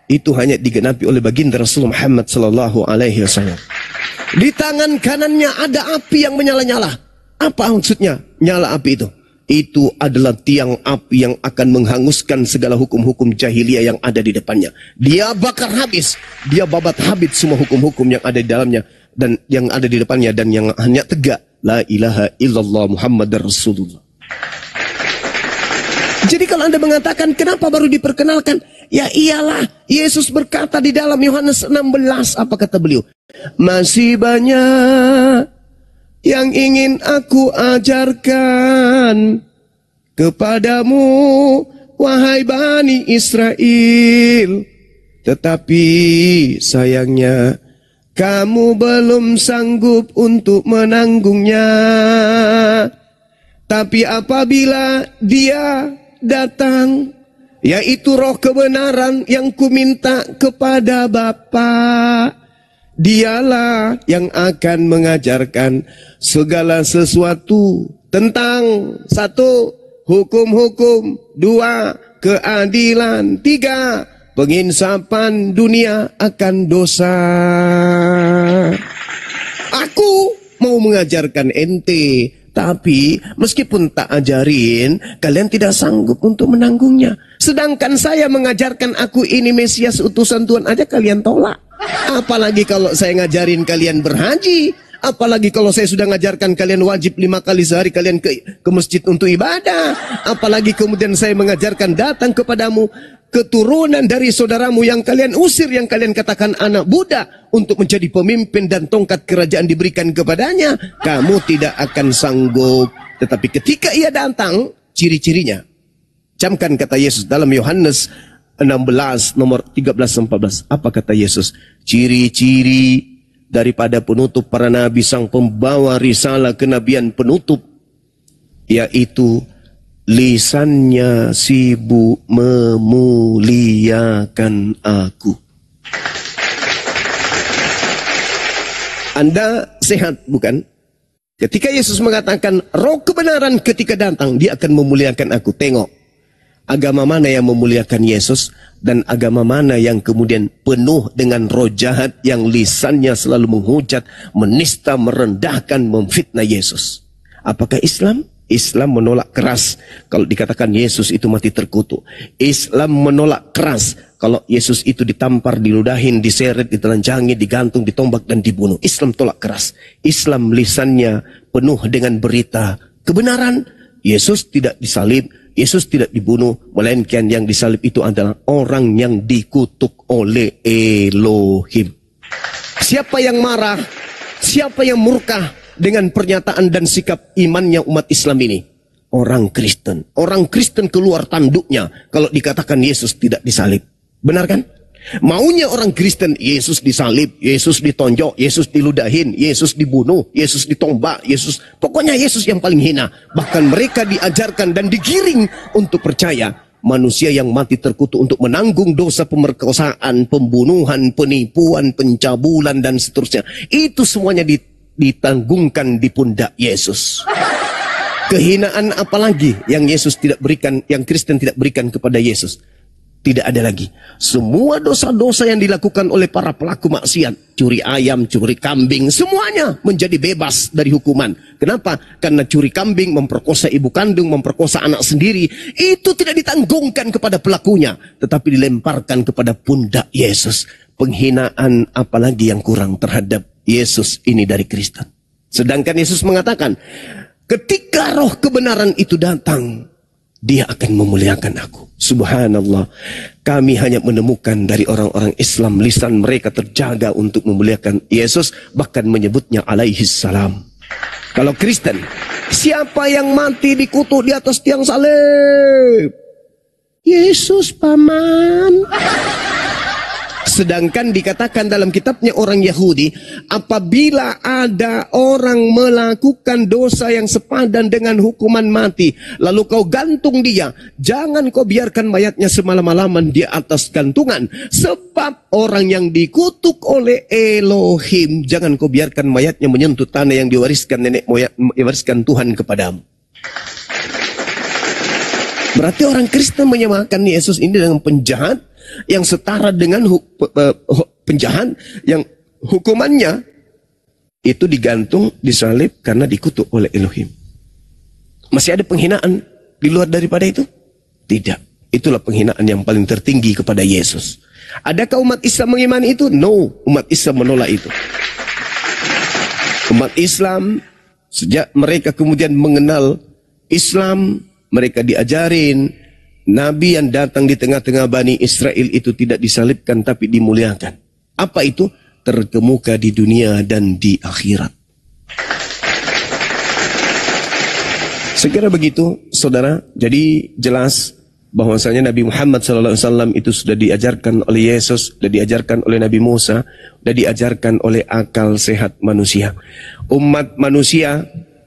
Itu hanya digenapi oleh baginda Rasulullah Muhammad sallallahu alaihi wasallam. Di tangan kanannya ada api yang menyala-nyala. Apa maksudnya nyala api itu? Itu adalah tiang api yang akan menghanguskan segala hukum-hukum jahiliyah yang ada di depannya. Dia bakar habis, dia babat habis semua hukum-hukum yang ada di dalamnya dan yang ada di depannya, dan yang hanya tegak la ilaha illallah Muhammadar Rasulullah. Jadi kalau Anda mengatakan kenapa baru diperkenalkan? Ya iyalah, Yesus berkata di dalam Yohanes 16, apa kata beliau? Masih banyak yang ingin aku ajarkan kepadamu, wahai Bani Israel. Tetapi sayangnya kamu belum sanggup untuk menanggungnya. Tapi apabila Dia datang, yaitu roh kebenaran yang kuminta kepada Bapa, Dialah yang akan mengajarkan segala sesuatu tentang 1. Hukum-hukum, 2. Keadilan, 3. Penginsapan dunia akan dosa. Aku mau mengajarkan ente, tapi meskipun tak ajarin, kalian tidak sanggup untuk menanggungnya. Sedangkan saya mengajarkan aku ini Mesias utusan Tuhan aja kalian tolak. Apalagi kalau saya ngajarin kalian berhaji. Apalagi kalau saya sudah ngajarkan kalian wajib 5 kali sehari kalian ke masjid untuk ibadah. Apalagi kemudian saya mengajarkan datang kepadamu keturunan dari saudaramu yang kalian usir, yang kalian katakan anak budak, untuk menjadi pemimpin dan tongkat kerajaan diberikan kepadanya. Kamu tidak akan sanggup. Tetapi ketika Ia datang, ciri-cirinya. Camkan kata Yesus dalam Yohanes 16 nomor 13-14. Apa kata Yesus? Ciri-ciri daripada penutup para nabi, sang pembawa risalah kenabian penutup, yaitu lisannya sibuk memuliakan aku. Anda sehat bukan? Ketika Yesus mengatakan roh kebenaran ketika datang, Dia akan memuliakan aku. Tengok agama mana yang memuliakan Yesus dan agama mana yang kemudian penuh dengan roh jahat yang lisannya selalu menghujat, menista, merendahkan, memfitnah Yesus. Apakah Islam? Islam menolak keras kalau dikatakan Yesus itu mati terkutuk. Islam menolak keras kalau Yesus itu ditampar, diludahin, diseret, ditelanjangi, digantung, ditombak dan dibunuh. Islam tolak keras. Islam lisannya penuh dengan berita kebenaran. Yesus tidak disalib, Yesus tidak dibunuh, melainkan yang disalib itu adalah orang yang dikutuk oleh Elohim. Siapa yang marah, siapa yang murka dengan pernyataan dan sikap imannya umat Islam ini? Orang Kristen. Orang Kristen keluar tanduknya kalau dikatakan Yesus tidak disalib. Benar kan? Maunya orang Kristen, Yesus disalib, Yesus ditonjok, Yesus diludahin, Yesus dibunuh, Yesus ditombak, Yesus, pokoknya Yesus yang paling hina. Bahkan mereka diajarkan dan digiring untuk percaya manusia yang mati terkutuk untuk menanggung dosa pemerkosaan, pembunuhan, penipuan, pencabulan dan seterusnya. Itu semuanya ditanggungkan di pundak Yesus. Kehinaan apalagi yang Yesus tidak berikan, yang Kristen tidak berikan kepada Yesus? Tidak ada lagi. Semua dosa-dosa yang dilakukan oleh para pelaku maksiat, curi ayam, curi kambing, semuanya menjadi bebas dari hukuman. Kenapa? Karena curi kambing, memperkosa ibu kandung, memperkosa anak sendiri, itu tidak ditanggungkan kepada pelakunya, tetapi dilemparkan kepada pundak Yesus. Penghinaan apalagi yang kurang terhadap Yesus ini dari Kristen. Sedangkan Yesus mengatakan, ketika roh kebenaran itu datang, Dia akan memuliakan aku. Subhanallah. Kami hanya menemukan dari orang-orang Islam lisan mereka terjaga untuk memuliakan Yesus, bahkan menyebutnya alaihi salam. Kalau Kristen, siapa yang mati dikutuk di atas tiang salib? Yesus paman. Sedangkan dikatakan dalam kitabnya orang Yahudi, apabila ada orang melakukan dosa yang sepadan dengan hukuman mati, lalu kau gantung dia, jangan kau biarkan mayatnya semalam-malaman di atas gantungan. Sebab orang yang dikutuk oleh Elohim, jangan kau biarkan mayatnya menyentuh tanah yang diwariskan nenek moyang, diwariskan Tuhan kepadamu. Berarti orang Kristen menyamakan Yesus ini dengan penjahat yang setara dengan penjahat yang hukumannya itu digantung, disalib karena dikutuk oleh Elohim. Masih ada penghinaan di luar daripada itu? Tidak. Itulah penghinaan yang paling tertinggi kepada Yesus. Adakah umat Islam mengimani itu? No, umat Islam menolak itu. Umat Islam sejak mereka kemudian mengenal Islam, mereka diajarin Nabi yang datang di tengah-tengah Bani Israel itu tidak disalibkan tapi dimuliakan. Apa itu? Terkemuka di dunia dan di akhirat. Sekira begitu, saudara. Jadi jelas bahwasanya Nabi Muhammad SAW itu sudah diajarkan oleh Yesus, sudah diajarkan oleh Nabi Musa, sudah diajarkan oleh akal sehat manusia. Umat manusia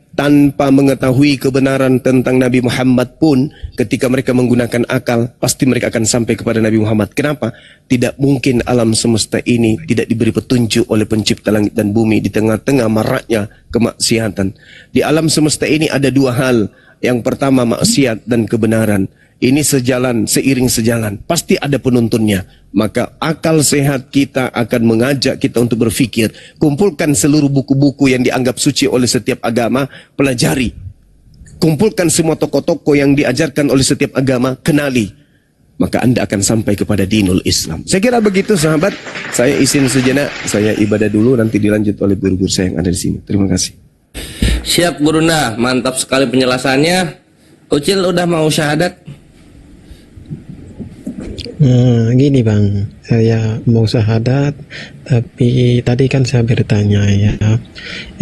tanpa mengetahui kebenaran tentang Nabi Muhammad pun, ketika mereka menggunakan akal, pasti mereka akan sampai kepada Nabi Muhammad. Kenapa? Tidak mungkin alam semesta ini tidak diberi petunjuk oleh pencipta langit dan bumi di tengah-tengah maraknya kemaksiatan. Di alam semesta ini ada dua hal. Yang pertama maksiat dan kebenaran. Ini sejalan, seiring sejalan. Pasti ada penuntunnya. Maka akal sehat kita akan mengajak kita untuk berpikir. Kumpulkan seluruh buku-buku yang dianggap suci oleh setiap agama, pelajari. Kumpulkan semua tokoh-tokoh yang diajarkan oleh setiap agama, kenali. Maka Anda akan sampai kepada dinul Islam. Saya kira begitu sahabat. Saya izin sejenak, saya ibadah dulu, nanti dilanjut oleh guru-guru saya yang ada di sini. Terima kasih. Siap Gurunda, mantap sekali penjelasannya. Ucil udah mau syahadat? Gini bang, saya mau syahadat, tapi tadi kan saya bertanya ya,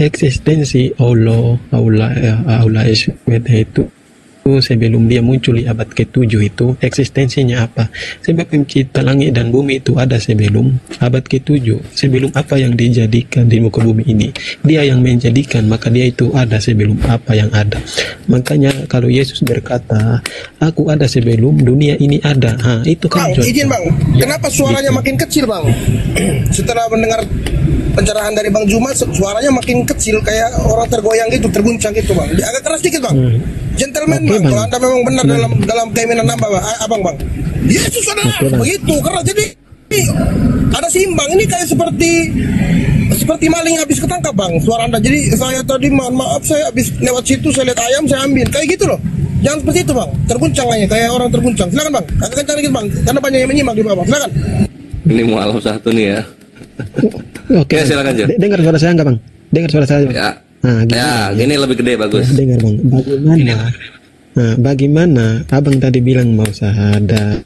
eksistensi Allah SWT itu sebelum dia muncul di abad ke-7 itu eksistensinya apa? Sebab pencipta langit dan bumi itu ada sebelum abad ke-7. Sebelum apa yang dijadikan di muka bumi ini, dia yang menjadikan, maka dia itu ada sebelum apa yang ada. Makanya kalau Yesus berkata, aku ada sebelum dunia ini ada. Itu kan Bang, izin bang, kenapa suaranya makin kecil bang? Setelah mendengar pencerahan dari Bang Juma, suaranya makin kecil, kayak orang tergoyang gitu, terguncang gitu bang. Agak keras dikit bang. Gentleman bang, kalau anda memang benar dalam keinginan abang bang. Yesus ada begitu, karena jadi ada simbang. Ini kayak seperti maling habis ketangkap bang, suara anda. Jadi saya tadi maaf, saya habis lewat situ, saya lihat ayam, saya ambil, kayak gitu loh. Jangan seperti itu bang, terguncang aja, kayak orang terguncang. Silakan bang, agak kencang dikit bang, karena banyak yang menyimak di bawah. Silakan. Ini mualaf satu nih ya. Oke, silakan aja. Dengar suara saya enggak bang? Dengar suara saya bang? Ya. Gini lebih gede, bagus. Dengar bang, bagaimana abang tadi bilang mau syahadat?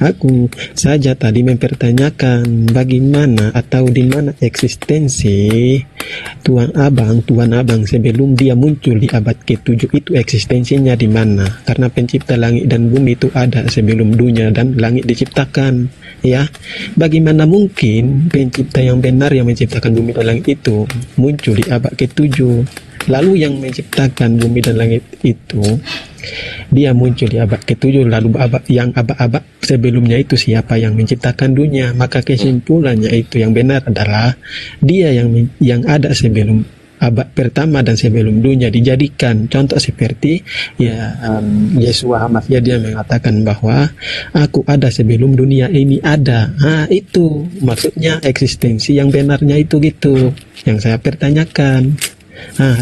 Aku saja tadi mempertanyakan bagaimana atau di mana eksistensi Tuhan abang sebelum dia muncul di abad ke-7 itu eksistensinya di mana? Karena pencipta langit dan bumi itu ada sebelum dunia dan langit diciptakan, ya. Bagaimana mungkin pencipta yang benar yang menciptakan bumi dan langit itu muncul di abad ke-7? Lalu yang menciptakan bumi dan langit itu dia muncul di abad ke-7, lalu abad sebelumnya itu siapa yang menciptakan dunia? Maka kesimpulannya itu yang benar adalah dia yang ada sebelum abad pertama dan sebelum dunia dijadikan. Contoh seperti Yeshua Hamasya, dia mengatakan bahwa aku ada sebelum dunia ini ada. Itu maksudnya eksistensi yang benarnya itu gitu yang saya pertanyakan.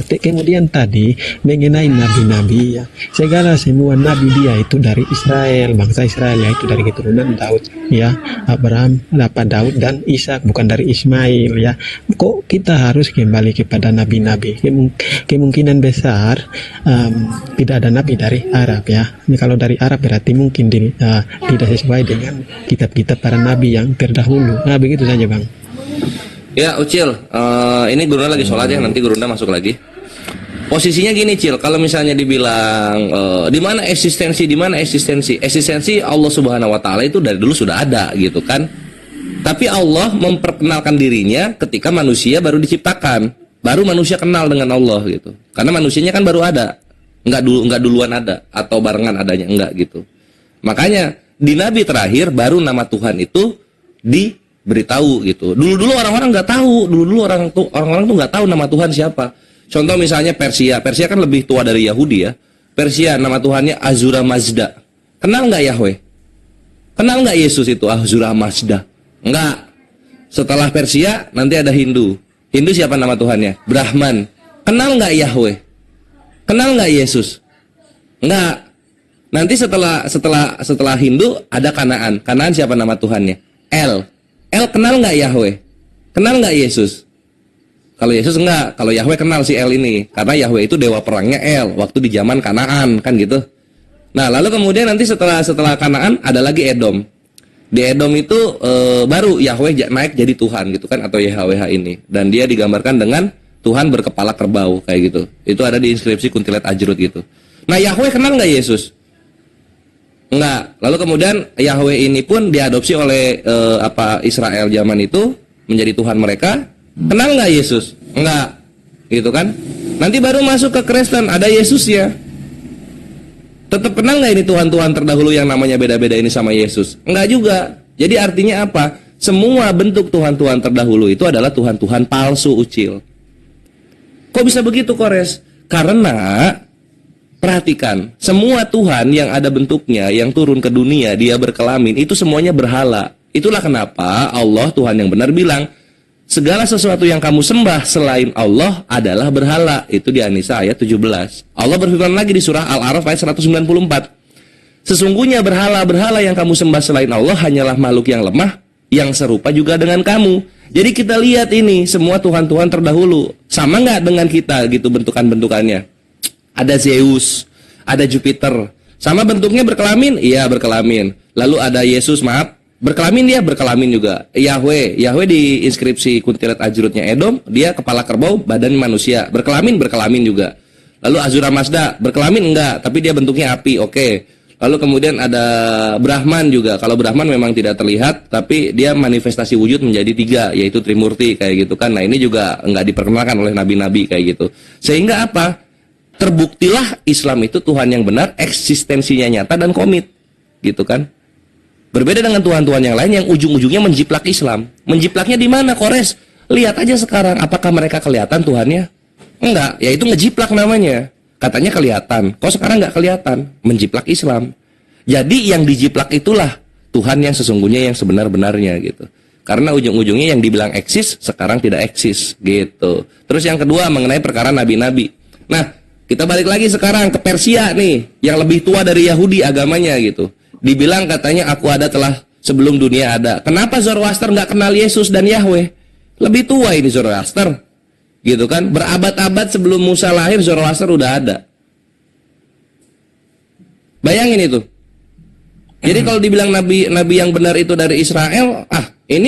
Kemudian tadi mengenai nabi-nabi ya, segala semua nabi dia itu dari Israel, bangsa Israel, yaitu dari keturunan Daud ya, Abraham, Daud dan Ishak, bukan dari Ismail ya. Kok kita harus kembali kepada nabi-nabi? Kemungkinan besar tidak ada nabi dari Arab ya. Ini kalau dari Arab berarti mungkin tidak sesuai dengan kitab-kitab para nabi yang terdahulu. Begitu saja bang. Ya Ucil, ini Gurunda lagi sholat ya, nanti Gurunda masuk lagi. Posisinya gini, Cil, kalau misalnya dibilang di mana eksistensi, eksistensi Allah Subhanahu wa taala itu dari dulu sudah ada gitu kan. Tapi Allah memperkenalkan dirinya ketika manusia baru diciptakan. Baru manusia kenal dengan Allah gitu. Karena manusianya kan baru ada. Enggak duluan ada atau barengan adanya, enggak gitu. Makanya di nabi terakhir baru nama Tuhan itu diberitahu gitu. Dulu-dulu orang-orang nggak tahu, orang-orang tuh nggak tahu nama Tuhan siapa. Contoh misalnya Persia kan lebih tua dari Yahudi ya. Persia nama Tuhannya Ahura Mazda. Kenal nggak Yahweh? Kenal nggak Yesus itu Ahura Mazda? Enggak. Setelah Persia nanti ada Hindu. Hindu siapa nama Tuhannya? Brahman. Kenal nggak Yahweh? Kenal nggak Yesus? Enggak. Nanti setelah Hindu ada Kanaan. Kanaan siapa nama Tuhannya? El kenal nggak Yahweh? Kenal nggak Yesus? Kalau Yesus enggak, kalau Yahweh kenal si El ini. Karena Yahweh itu dewa perangnya El, waktu di zaman Kanaan, kan gitu. Nah, lalu kemudian nanti setelah Kanaan ada lagi Edom. Di Edom itu baru Yahweh naik jadi Tuhan gitu kan, atau YHWH ini. Dan dia digambarkan dengan Tuhan berkepala kerbau kayak gitu. Itu ada di inskripsi Kuntilaet Ajrut gitu. Nah, Yahweh kenal nggak Yesus? Enggak. Lalu kemudian Yahweh ini pun diadopsi oleh Israel zaman itu menjadi Tuhan mereka. Kenal nggak Yesus? Enggak, gitu kan? Nanti baru masuk ke Kristen, ada Yesus ya. Tetap kenal nggak ini Tuhan-Tuhan terdahulu yang namanya beda-beda ini sama Yesus? Enggak juga. Jadi artinya apa? Semua bentuk Tuhan-Tuhan terdahulu itu adalah Tuhan-Tuhan palsu, Ucil. Kok bisa begitu, Kores? Karena perhatikan, semua Tuhan yang ada bentuknya, yang turun ke dunia, dia berkelamin, itu semuanya berhala. Itulah kenapa Allah, Tuhan yang benar, bilang segala sesuatu yang kamu sembah selain Allah adalah berhala. Itu di An-Nisa ayat 17. Allah berfirman lagi di surah Al-A'raf ayat 194. Sesungguhnya berhala-berhala yang kamu sembah selain Allah hanyalah makhluk yang lemah, yang serupa juga dengan kamu. Jadi kita lihat ini, semua Tuhan-Tuhan terdahulu sama nggak dengan kita gitu bentukan-bentukannya. Ada Zeus, ada Jupiter. Sama bentuknya berkelamin? Iya, berkelamin. Lalu ada Yesus, maaf, berkelamin, dia berkelamin juga. Yahweh di inskripsi Kuntilaet Ajrutnya Edom, dia kepala kerbau, badan manusia. Berkelamin juga. Lalu Ahura Mazda, berkelamin enggak, tapi dia bentuknya api, oke. Lalu kemudian ada Brahman juga. Kalau Brahman memang tidak terlihat, tapi dia manifestasi wujud menjadi 3, yaitu Trimurti kayak gitu kan. Nah, ini juga enggak diperkenalkan oleh nabi-nabi kayak gitu. Sehingga apa? Terbuktilah Islam itu Tuhan yang benar, eksistensinya nyata dan komit, gitu kan? Berbeda dengan Tuhan-Tuhan yang lain yang ujung-ujungnya menjiplak Islam. Menjiplaknya di mana, Kores? Lihat aja sekarang, apakah mereka kelihatan Tuhannya? Enggak, ya itu ngejiplak namanya. Katanya kelihatan, kok sekarang nggak kelihatan? Menjiplak Islam. Jadi yang dijiplak itulah Tuhan yang sesungguhnya, yang sebenar-benarnya gitu. Karena ujung-ujungnya yang dibilang eksis, sekarang tidak eksis gitu. Terus yang kedua mengenai perkara nabi-nabi. Nah, kita balik lagi sekarang ke Persia nih, yang lebih tua dari Yahudi agamanya gitu. Dibilang katanya aku ada telah sebelum dunia ada. Kenapa Zoroaster nggak kenal Yesus dan Yahweh? Lebih tua ini Zoroaster, gitu kan? Berabad-abad sebelum Musa lahir Zoroaster udah ada. Bayangin itu. Jadi kalau dibilang nabi yang benar itu dari Israel, ini